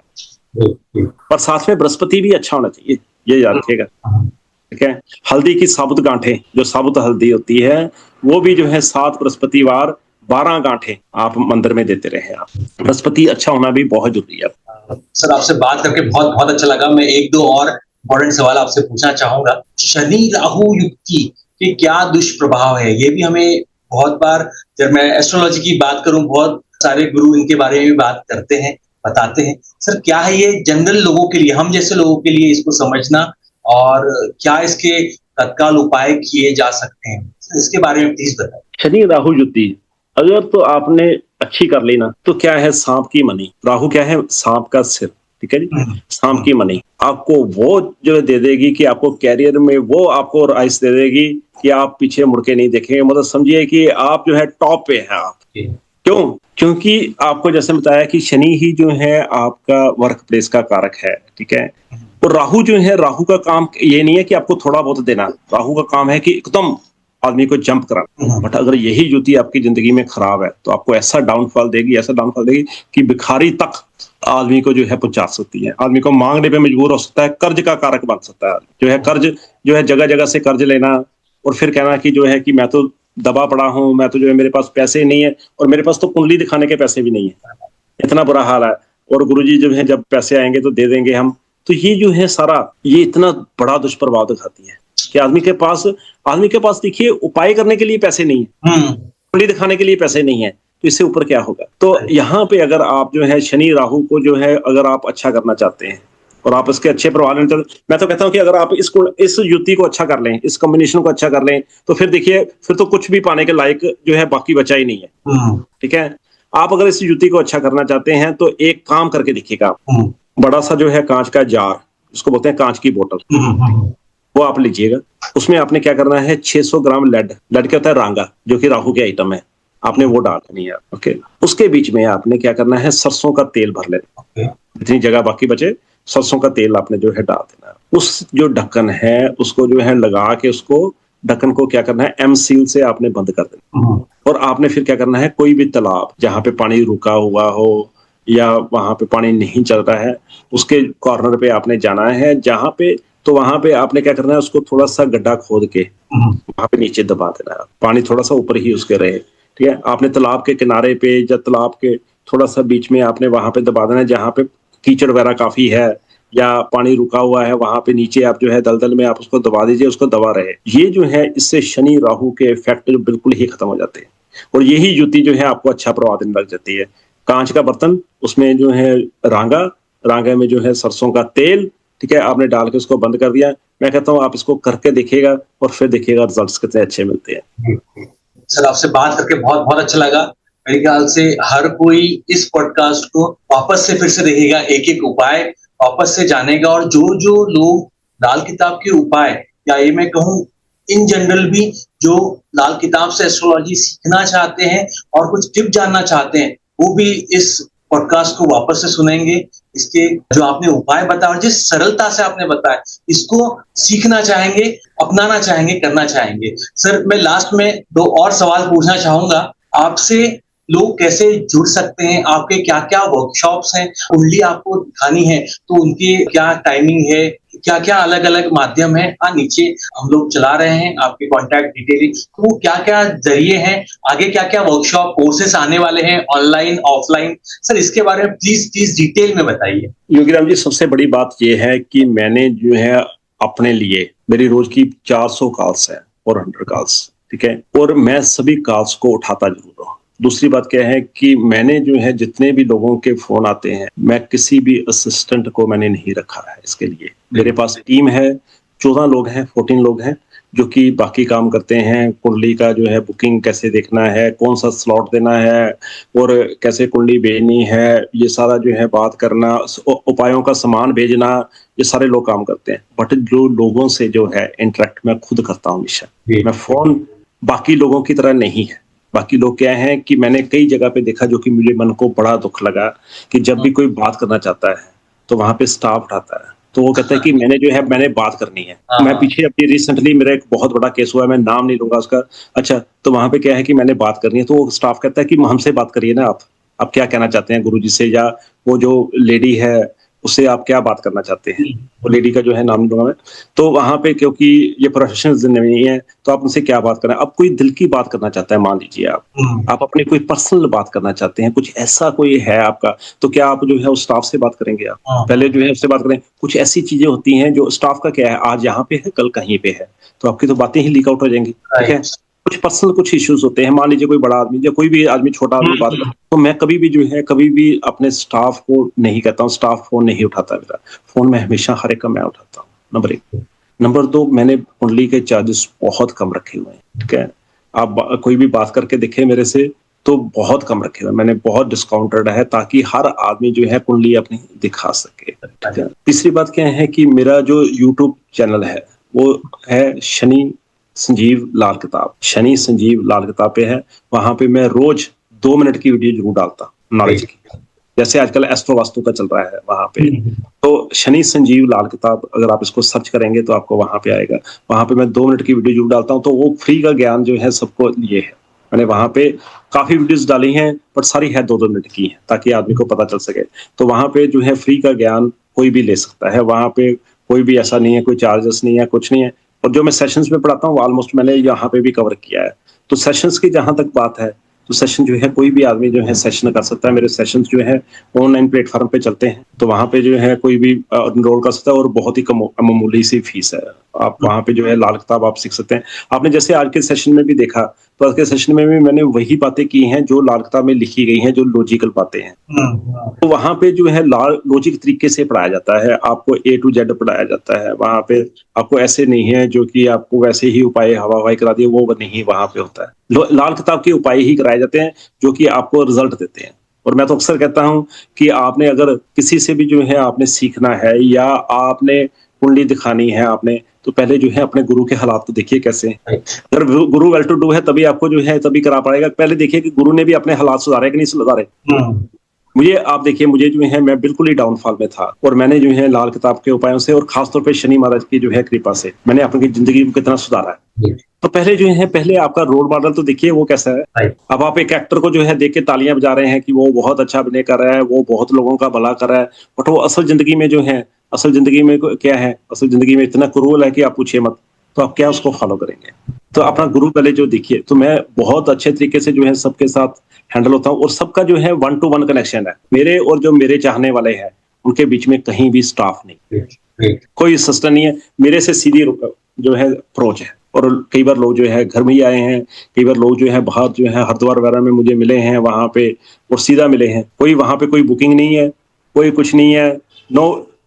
पर साथ में बृहस्पति भी अच्छा होना चाहिए, ये याद रखिएगा। ठीक है, हल्दी की साबुत गांठें, जो साबुत हल्दी होती है, वो भी जो है 7 बृहस्पतिवार 12 गांठें आप मंदिर में देते रहे। आप बृहस्पति अच्छा होना भी बहुत जरूरी है। सर, आपसे बात करके बहुत बहुत अच्छा लगा। मैं 1-2 और इम्पोर्टेंट सवाल आपसे पूछना चाहूंगा। शनि राहु युक्ति के क्या दुष्प्रभाव है, ये भी हमें बहुत बार, जब मैं एस्ट्रोलॉजी की बात करूं, बहुत सारे गुरु इनके बारे में भी बात करते हैं, बताते हैं। सर, क्या है ये जनरल लोगों के लिए, हम जैसे लोगों के लिए इसको समझना, और क्या इसके तत्काल उपाय किए जा सकते हैं, इसके बारे में प्लीज बताएं। शनि राहु युति अगर तो आपने अच्छी कर ली ना, तो क्या है, सांप की मनी, राहु क्या है, सांप का सिर। ठीक है जी, सांप की मनी आपको वो जो दे देगी कि आपको कैरियर में वो आपको राइस दे देगी कि आप पीछे मुड़ के नहीं देखेंगे। मतलब समझिए कि आप जो है टॉप पे हैं आप। क्यों? क्योंकि आपको जैसे बताया कि शनि ही जो है आपका वर्क प्लेस का कारक है। ठीक है, और राहु जो है, राहु का काम ये नहीं है कि आपको थोड़ा बहुत देना, राहु का काम है कि एकदम आदमी को जंप कराना। बट अगर यही युति आपकी जिंदगी में खराब है तो आपको ऐसा डाउनफॉल देगी कि भिखारी तक आदमी को जो है पहुंचा सकती है, आदमी को मांगने पे मजबूर हो सकता है, कर्ज का कारक बन सकता है। जो है कर्ज जो है जगह जगह से कर्ज लेना, और फिर कहना कि जो है कि मैं तो दबा पड़ा हूं, मैं तो जो है मेरे पास पैसे नहीं है, और मेरे पास तो कुंडली दिखाने के पैसे भी नहीं है, इतना बुरा हाल है। और गुरुजी जो है जब पैसे आएंगे तो दे देंगे हम। तो ये जो है सारा, ये इतना बड़ा दुष्प्रभाव दिखाती है कि आदमी के पास देखिए उपाय करने के लिए पैसे नहीं है, कुंडली दिखाने के लिए पैसे नहीं है, तो इससे ऊपर क्या होगा। तो यहाँ पे अगर आप जो है शनि राहु को जो है अगर आप अच्छा करना चाहते हैं और आप इसके अच्छे प्रभाव लेना चाहते, मैं तो कहता हूँ कि अगर आप इस युति को अच्छा कर लें, इस कॉम्बिनेशन को अच्छा कर लें, तो फिर देखिए फिर तो कुछ भी पाने के लायक जो है बाकी बचा ही नहीं है। ठीक है, आप अगर इस युति को अच्छा करना चाहते हैं तो एक काम करके देखिएगा। बड़ा सा जो है कांच का जार, जिसको बोलते हैं कांच की बोतल, वो आप लीजिएगा। उसमें आपने क्या करना है, 600 ग्राम लेड क्या होता है, रांगा, जो कि राहु के आइटम है, आपने वो डाल देनी है। ओके, उसके बीच में आपने क्या करना है, सरसों का तेल भर लेना। जितनी जगह बाकी बचे, सरसों का तेल आपने जो है डाल देना। उस जो ढक्कन है उसको जो है लगा के, उसको ढक्कन को क्या करना है, एम सील से आपने बंद कर देना। और आपने फिर क्या करना है, कोई भी तालाब जहाँ पे पानी रुका हुआ हो या वहां पे पानी नहीं चल रहा है, उसके कॉर्नर पे आपने जाना है जहाँ पे, तो वहां पे आपने क्या करना है, उसको थोड़ा सा गड्ढा खोद के वहां पे नीचे दबा देना है, पानी थोड़ा सा ऊपर ही उसके रहे। ठीक है, आपने तालाब के किनारे पे या तालाब के थोड़ा सा बीच में आपने वहां पे दबा देना है जहाँ पे कीचड़ वगैरह काफी है, या पानी रुका हुआ है वहां पे नीचे आप जो है दलदल में आप उसको दबा दीजिए, उसको दबा रहे, ये जो है इससे शनि राहु के इफेक्ट जो बिल्कुल ही खत्म हो जाते हैं। और यही जुती जो है आपको अच्छा प्रभाव देने लग जाती है। कांच का बर्तन, उसमें जो है रांगा, रांगे में जो है सरसों का तेल, ठीक है, आपने डाल के उसको बंद कर दिया। मैं कहता हूँ आप इसको करके देखिएगा और फिर देखिएगा रिजल्ट्स कितने अच्छे मिलते हैं। सर, आपसे बात करके बहुत बहुत अच्छा लगा। मेरे ख्याल से हर कोई इस पॉडकास्ट को वापस से फिर से देखेगा, एक एक उपाय वापस से जानेगा, और जो जो लोग लाल किताब के उपाय, या ये मैं कहूँ इन जनरल भी, जो लाल किताब से एस्ट्रोलॉजी सीखना चाहते हैं और कुछ टिप जानना चाहते हैं, वो भी इस पॉडकास्ट को वापस से सुनेंगे। इसके जो आपने उपाय बताया और जिस सरलता से आपने बताया, इसको सीखना चाहेंगे, अपनाना चाहेंगे, करना चाहेंगे। सर, मैं लास्ट में 2 और सवाल पूछना चाहूंगा आपसे। लोग कैसे जुड़ सकते हैं? आपके क्या क्या वर्कशॉप्स हैं? कुंडली आपको दिखानी है तो उनकी क्या टाइमिंग है? क्या क्या अलग अलग माध्यम है? हाँ, नीचे हम लोग चला रहे हैं आपके कॉन्टैक्ट डिटेलिंग, तो वो क्या क्या जरिए हैं? आगे क्या क्या वर्कशॉप कोर्सेस आने वाले हैं, ऑनलाइन ऑफलाइन? सर, इसके बारे में प्लीज प्लीज डिटेल में बताइए। योगी राम जी, सबसे बड़ी बात यह है कि मैंने जो है अपने लिए, मेरी रोज की 400 कॉल्स है और 100 कॉल्स, ठीक है, और मैं सभी कॉल्स को उठाता जरूर हूँ। दूसरी बात क्या है कि मैंने जो है जितने भी लोगों के फोन आते हैं, मैं किसी भी असिस्टेंट को मैंने नहीं रखा है इसके लिए। मेरे पास टीम है, 14 लोग हैं, 14 लोग हैं जो कि बाकी काम करते हैं। कुंडली का जो है बुकिंग कैसे देखना है, कौन सा स्लॉट देना है और कैसे कुंडली भेजनी है, ये सारा जो है बात करना, उपायों का सामान भेजना, ये सारे लोग काम करते हैं। बट जो लोगों से जो है इंटरेक्ट मैं खुद करता हूँ हमेशा। मैं फोन बाकी लोगों की तरह नहीं है। बाकी लोग क्या हैं कि मैंने कई जगह पे देखा जो कि मुझे मन को बड़ा दुख लगा कि जब भी कोई बात करना चाहता है तो वहां पे स्टाफ उठाता है, तो वो कहता है कि मैंने बात करनी है। मैं पीछे अभी रिसेंटली मेरा एक बहुत बड़ा केस हुआ है, मैं नाम नहीं लूंगा उसका। अच्छा, तो वहां पे क्या है कि मैंने बात करनी है, तो वो स्टाफ कहता है कि हमसे बात करिए ना, आप क्या कहना चाहते हैं गुरुजी से, या वो जो लेडी है उससे आप क्या बात करना चाहते हैं। वो लेडी का जो है नाम लूंगा मैं। तो वहां पे क्योंकि ये प्रोफेशनल नहीं है तो आप उनसे क्या बात करें। अब कोई दिल की बात करना चाहता है, मान लीजिए आप अपनी कोई पर्सनल बात करना चाहते हैं, कुछ ऐसा कोई है आपका, तो क्या आप जो है उस स्टाफ से बात करेंगे? आप पहले जो है उससे बात करें। कुछ ऐसी चीजें होती हैं जो स्टाफ का क्या है, आज यहाँ पे है कल कहीं पे है, तो आपकी तो बातें ही लीक आउट हो जाएंगी, ठीक है। कुछ पर्सनल कुछ इश्यूज होते हैं, मान लीजिए कोई बड़ा आदमी या कोई भी आदमी छोटा आदमी बात करता है, तो मैं कभी भी जो है कभी भी अपने स्टाफ को नहीं कहता हूँ, स्टाफ फोन नहीं उठाता। मेरा फोन मैं हमेशा हर एक का मैं उठाता हूँ, नंबर 1। नंबर 2, मैंने कुंडली के चार्जेस बहुत कम रखे हुए हैं, ठीक है। आप कोई भी बात करके देखे मेरे से तो बहुत कम रखे हुए, मैंने बहुत डिस्काउंटेड है ताकि हर आदमी जो है कुंडली अपनी दिखा सके, ठीक है। तीसरी बात क्या है कि मेरा जो यूट्यूब चैनल है वो है शनि संजीव लाल किताब, शनि संजीव लाल किताब पे है। वहां पे मैं रोज 2 मिनट की वीडियो जरूर डालता हूँ नॉलेज की, जैसे आजकल एस्ट्रो वास्तु का चल रहा है वहां पे। तो शनि संजीव लाल किताब अगर आप इसको सर्च करेंगे तो आपको वहां पे आएगा। वहां पे मैं 2 मिनट की वीडियो जरूर डालता हूँ, तो वो फ्री का ज्ञान जो है सबको लिए है। मैंने वहां पे काफी वीडियोस डाली हैं बट सारी है 2-2 मिनट की है ताकि आदमी को पता चल सके। तो वहां पे जो है फ्री का ज्ञान कोई भी ले सकता है, वहां पे कोई भी ऐसा नहीं है, कोई चार्जेस नहीं है, कुछ नहीं है। और जो मैं सेशंस में पढ़ाता हूँ ऑलमोस्ट मैंने यहाँ पे भी कवर किया है। तो सेशंस की जहां तक बात है तो सेशन जो है कोई भी आदमी जो है सेशन कर सकता है। मेरे सेशन जो है ऑनलाइन प्लेटफॉर्म पे चलते हैं, तो वहां पे जो है कोई भी एनरोल कर सकता है और बहुत ही कम मामूली सी फीस है। आप वहां पे जो है लाल किताब आप सीख सकते हैं। आपने जैसे आज के सेशन में भी देखा, तो आज के सेशन में भी मैंने वही बातें की हैं जो लाल किताब में लिखी गई हैं, जो लॉजिकल बातें हैं। तो वहां पे जो है लॉजिक तरीके से पढ़ाया जाता है, आपको A to Z पढ़ाया जाता है। वहां पे आपको ऐसे नहीं है जो कि आपको वैसे ही उपाय हवा हवाई करा दिए, वो नहीं वहां पे होता है। लाल किताब के उपाय ही कराए जाते हैं जो कि आपको रिजल्ट देते हैं। और मैं तो अक्सर कहता हूं कि आपने अगर किसी से भी जो है आपने सीखना है या आपने कुंडली दिखानी है आपने, तो पहले जो है अपने गुरु के हालात तो देखिए कैसे हैं। अगर गुरु वेल टू डू है तभी आपको जो है तभी करा पाएगा। पहले देखिए कि गुरु ने भी अपने हालात सुधारे कि नहीं सुधारे। मुझे आप देखिए, मुझे जो है मैं बिल्कुल ही डाउनफॉल में था और मैंने जो है लाल किताब के उपायों से और खासतौर पे शनि महाराज की जो है कृपा से मैंने अपनी जिंदगी को कितना सुधारा है। तो पहले आपका रोल मॉडल तो देखिए वो कैसा है। अब आप एक एक्टर को जो है देख के तालियां बजा रहे हैं कि वो बहुत अच्छा अभिनय कर रहा है, वो बहुत लोगों का भला कर रहा है, बट वो असल जिंदगी में जो है, असल जिंदगी में क्या है, असल जिंदगी में इतना क्रूर है कि आप पूछिए मत। तो आप क्या उसको फॉलो करेंगे? तो अपना गुरु पहले जो देखिए। तो मैं बहुत अच्छे तरीके से जो है सबके साथ हैंडल होता हूँ और सबका जो है 1-to-1 कनेक्शन है। मेरे और जो मेरे चाहने वाले हैं उनके बीच में कहीं भी स्टाफ नहीं, Great, great. कोई असिस्टेंट नहीं है, मेरे से सीधी जो है अप्रोच है। और कई बार लोग जो है घर में ही आए हैं, कई बार लोग जो है बाहर जो है हरिद्वार वगैरह में मुझे मिले हैं वहाँ पे और सीधा मिले हैं, कोई वहाँ पे कोई बुकिंग नहीं है, कोई कुछ नहीं है, no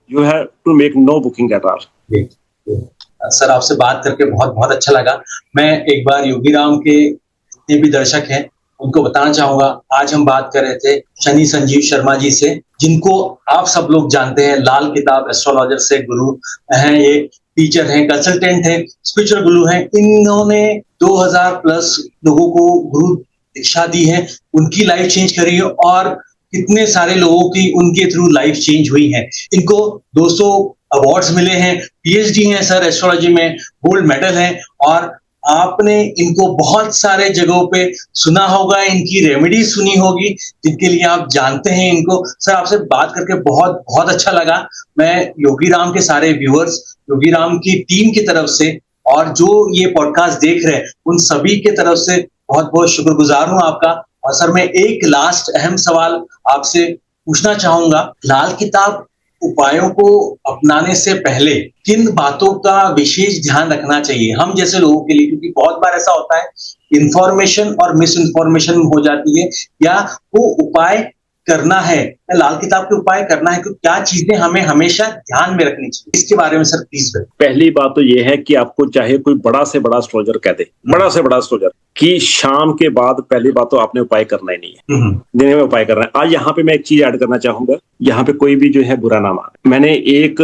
you have to make no booking at all. Great, great. Sir आपसे बात करके बहुत बहुत अच्छा लगा। मैं एक बार योगीराम के जितने भी दर्शक हैं उनको बताना चाहूंगा, आज हम बात कर रहे थे शनि संजीव शर्मा जी से, जिनको आप सब लोग जानते हैं, लाल किताब एस्ट्रोलॉजर से गुरु हैं, ये टीचर हैं, कंसल्टेंट हैं, स्पिरिचुअल गुरु हैं। इन्होंने 2000 प्लस लोगों को गुरु दीक्षा दी है, उनकी लाइफ चेंज करी है और कितने सारे लोगों की उनके थ्रू लाइफ चेंज हुई है। इनको 200 अवार्ड्स मिले हैं, पीएचडी हैं सर एस्ट्रोलॉजी में, गोल्ड मेडल है, और आपने इनको बहुत सारे जगहों पे सुना होगा, इनकी रेमेडी सुनी होगी जिनके लिए आप जानते हैं इनको। सर आपसे बात करके बहुत बहुत अच्छा लगा। मैं योगीराम के सारे व्यूअर्स, योगीराम की टीम की तरफ से और जो ये पॉडकास्ट देख रहे हैं उन सभी के तरफ से बहुत बहुत शुक्रगुजार हूं आपका। और सर मैं एक लास्ट अहम सवाल आपसे पूछना चाहूंगा, लाल किताब उपायों को अपनाने से पहले किन बातों का विशेष ध्यान रखना चाहिए हम जैसे लोगों के लिए, क्योंकि बहुत बार ऐसा होता है इंफॉर्मेशन और मिस इन्फॉर्मेशन हो जाती है, या वो उपाय करना है, लाल किताब के उपाय करना है, तो क्या चीजें हमें हमेशा ध्यान में रखनी चाहिए, इसके बारे में सर प्लीज बताइए। पहली बात तो ये है कि आपको चाहे कोई बड़ा से बड़ा एस्ट्रोलॉजर कह दे, बड़ा से बड़ा एस्ट्रोलॉजर, कि शाम के बाद पहली बात तो आपने उपाय करना ही नहीं है, दिन में उपाय करना है। आज यहाँ पे मैं एक चीज ऐड करना चाहूंगा, यहाँ पे कोई भी जो है बुरा ना माने। मैंने एक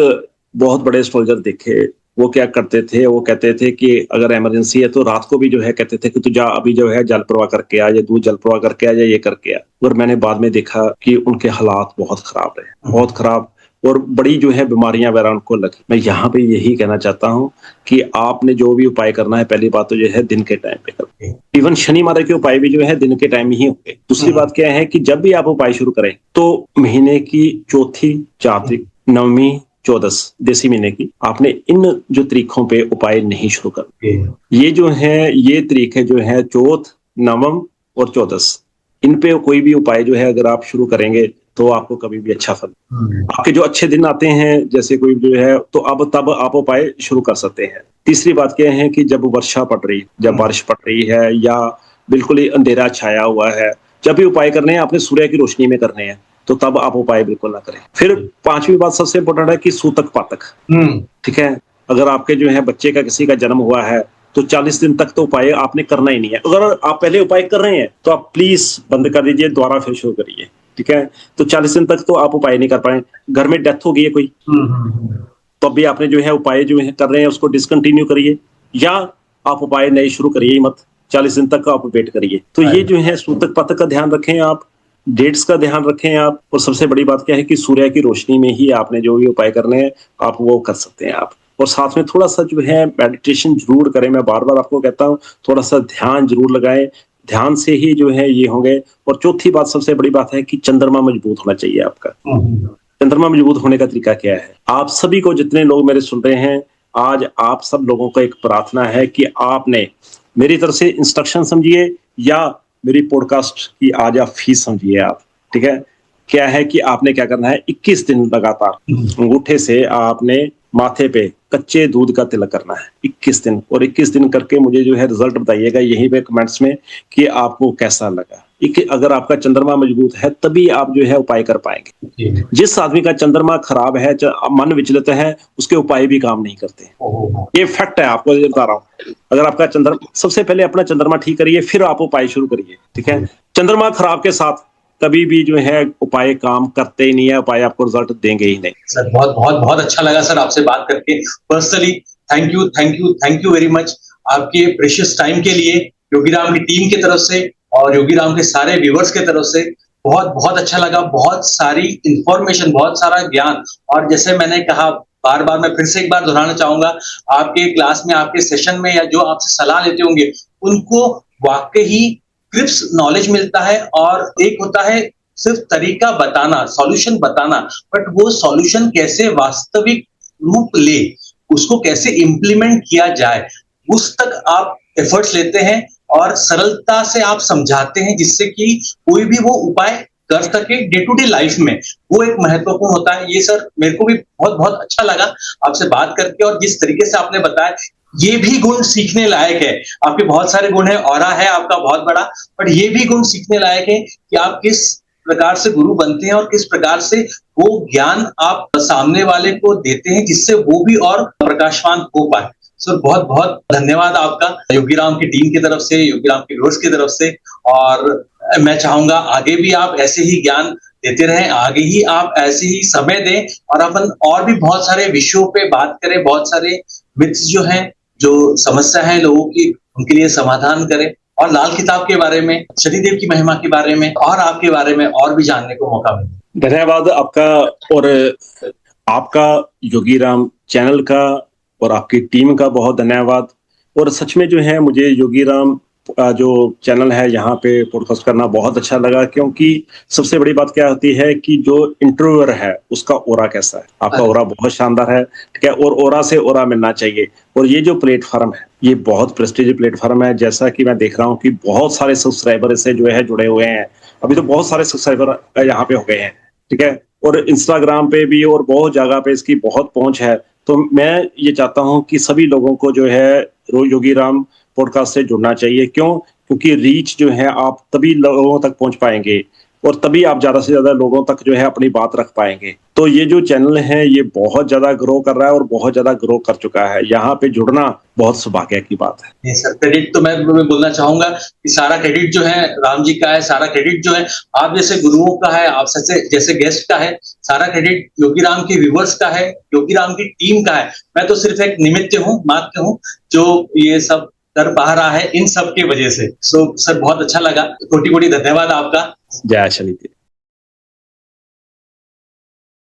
बहुत बड़े एस्ट्रोलॉजर देखे, वो क्या करते थे, वो कहते थे कि अगर इमरजेंसी है तो रात को भी जो है कहते थे कि तू जा अभी जो है जल प्रवाह करके आ, या दूध जल प्रवाह करके आ, या ये करके आ। और मैंने बाद में देखा कि उनके हालात बहुत खराब रहे, बहुत खराब, और बड़ी जो है बीमारियां वगैरह उनको लगी। मैं यहाँ पे यही कहना चाहता हूँ कि आपने जो भी उपाय करना है, पहली बात तो जो है दिन के टाइम पे करें। इवन शनि महाराज के उपाय भी जो है दिन के टाइम ही होंगे। दूसरी बात क्या है कि जब भी आप उपाय शुरू करें तो महीने की चौथी, चातिक, नवमी, 14 देसी महीने की आपने इन जो तरीकों पे उपाय नहीं शुरू कर। ये जो है ये तरीके जो है चौथ, नवम और 14, इन पे कोई भी उपाय जो है अगर आप शुरू करेंगे तो आपको कभी भी अच्छा फल। आपके जो अच्छे दिन आते हैं जैसे कोई जो है, तो अब तब आप उपाय शुरू कर सकते हैं। तीसरी बात क्या है कि जब वर्षा पड़ रही, जब बारिश पड़ रही है या बिल्कुल ही अंधेरा छाया हुआ है, जब भी उपाय करने हैं आपने सूर्य की रोशनी में करने हैं, तो तब आप उपाय बिल्कुल ना करें। फिर पांचवी बात सबसे इंपॉर्टेंट है कि सूतक पातक, ठीक है। अगर आपके जो है बच्चे का किसी का जन्म हुआ है तो 40 दिन तक तो उपाय आपने करना ही नहीं है। अगर आप पहले उपाय कर रहे हैं तो आप प्लीज बंद कर दीजिए, दोबारा फिर शुरू करिए, ठीक है। तो 40 दिन तक तो आप उपाय नहीं कर पाए, घर में डेथ हो गई है कोई, तो अभी आपने जो है उपाय जो है कर रहे हैं उसको डिसकंटिन्यू करिए, या आप उपाय नए शुरू करिए मत, 40 दिन तक आप वेट करिए। तो ये जो है सूतक पातक का ध्यान रखें आप, डेट्स का ध्यान रखें आप, और सबसे बड़ी बात क्या है कि सूर्य की रोशनी में ही आपने जो भी उपाय करने हैं आप वो कर सकते हैं आप। और साथ में थोड़ा सा जो है मेडिटेशन जरूर करें, मैं बार बार आपको कहता हूँ, थोड़ा सा ध्यान जरूर लगाएं, ध्यान से ही जो है ये होंगे। और चौथी बात सबसे बड़ी बात है कि चंद्रमा मजबूत होना चाहिए आपका। चंद्रमा मजबूत होने का तरीका क्या है, आप सभी को जितने लोग मेरे सुन रहे हैं, आज आप सब लोगों को एक प्रार्थना है कि आपने मेरी तरफ से इंस्ट्रक्शन समझिए या मेरी पॉडकास्ट की आज आप फीस समझिए आप, ठीक है। क्या है कि आपने क्या करना है, 21 दिन लगातार अंगूठे से आपने माथे पे कच्चे दूध का तिलक करना है 21 दिन, और 21 दिन करके मुझे जो है रिजल्ट बताइएगा यहीं पे कमेंट्स में कि आपको कैसा लगा। अगर आपका चंद्रमा मजबूत है तभी आप जो है उपाय कर पाएंगे। जिस आदमी का चंद्रमा खराब है, मन विचलित है, उसके उपाय भी काम नहीं करते। ये फैक्ट है, आपको बता रहा हूँ। अगर आपका चंद्रमा, सबसे पहले अपना चंद्रमा ठीक करिए, फिर आप उपाय शुरू करिए, ठीक है। चंद्रमा खराब के साथ कभी भी जो है उपाय काम करते ही नहीं है, उपाय आपको रिजल्ट देंगे ही नहीं। सर बहुत बहुत बहुत अच्छा लगा सर आपसे बात करके। Personally thank you very much आपके प्रेशियस टाइम के लिए, योगीराम की टीम की तरफ से और योगीराम के सारे व्यूवर्स की तरफ से बहुत बहुत अच्छा लगा। बहुत सारी इंफॉर्मेशन, बहुत सारा ज्ञान, और जैसे मैंने कहा बार बार, मैं फिर से एक बार दोहराना चाहूंगा, आपके क्लास में, आपके सेशन में, या जो आपसे सलाह लेते होंगे उनको वाकई क्रिप्स नॉलेज मिलता है। और एक होता है सिर्फ तरीका बताना, सॉल्यूशन बताना, बट वो सॉल्यूशन कैसे वास्तविक रूप ले, उसको कैसे इंप्लीमेंट किया जाए, उस तक आप एफर्ट्स लेते हैं और सरलता से आप समझाते हैं, जिससे कि कोई भी वो उपाय कर सके डे टू डे लाइफ में, वो एक महत्वपूर्ण होता है। ये सर मेरे को भी बहुत बहुत अच्छा लगा आपसे बात करके, और जिस तरीके से आपने बताया ये भी गुण सीखने लायक है। आपके बहुत सारे गुण है, ऑरा है आपका बहुत बड़ा, बट ये भी गुण सीखने लायक है कि आप किस प्रकार से गुरु बनते हैं और किस प्रकार से वो ज्ञान आप सामने वाले को देते हैं जिससे वो भी और प्रकाशवान हो पाए। सर बहुत बहुत धन्यवाद आपका योगीराम की टीम की तरफ से, योगीराम के व्यूअर्स की तरफ से। और मैं चाहूंगा आगे भी आप ऐसे ही ज्ञान देते रहें, आगे ही आप ऐसे ही समय दें, और अपन और भी बहुत सारे विषयों पे बात करें, बहुत सारे मिथ्स जो हैं, जो समस्या है लोगों की, उनके लिए समाधान करें, और लाल किताब के बारे में, शनिदेव की महिमा के बारे में और आपके बारे में और भी जानने को मौका मिले। धन्यवाद आपका, और आपका योगीराम चैनल का और आपकी टीम का बहुत धन्यवाद। और सच में जो है मुझे योगीराम जो चैनल है यहाँ पे पॉडकास्ट करना बहुत अच्छा लगा, क्योंकि सबसे बड़ी बात क्या होती है कि जो इंटरव्यूअर है उसका ओरा कैसा है। आपका ओरा बहुत शानदार है, ठीक है, और ओरा से ओरा मिलना चाहिए। और ये जो प्लेटफॉर्म है ये बहुत प्रेस्टीजियस प्लेटफॉर्म है, जैसा कि मैं देख रहा हूँ कि बहुत सारे सब्सक्राइबर इससे जो है जुड़े हुए हैं। अभी तो बहुत सारे सब्सक्राइबर यहाँ पे हो गए हैं, ठीक है, और इंस्टाग्राम पे भी और बहुत जगह पे इसकी बहुत पहुंच है। तो मैं ये चाहता हूं कि सभी लोगों को जो है योगीराम पॉडकास्ट से जुड़ना चाहिए। क्यों? क्योंकि रीच जो है आप तभी लोगों तक पहुंच पाएंगे और तभी आप ज्यादा से ज्यादा लोगों तक जो है अपनी बात रख पाएंगे। तो ये जो चैनल है ये बहुत ज्यादा ग्रो कर रहा है और बहुत ज्यादा ग्रो कर चुका है। यहाँ पे जुड़ना बहुत सौभाग्य की बात है। नहीं सर, क्रेडिट तो मैं बोलना चाहूंगा कि सारा क्रेडिट जो है राम जी का है, सारा क्रेडिट जो है आप जैसे गुरुओं का है, आप जैसे गेस्ट का है, सारा क्रेडिट योगीराम के व्यूवर्स का है, योगीराम की टीम का है। मैं तो सिर्फ एक निमित्त हूँ, मात्र हूँ जो ये सब कर पा रहा है इन सब के वजह से। सो सर बहुत अच्छा लगा, कोटि कोटि धन्यवाद आपका। जय शनिदेव।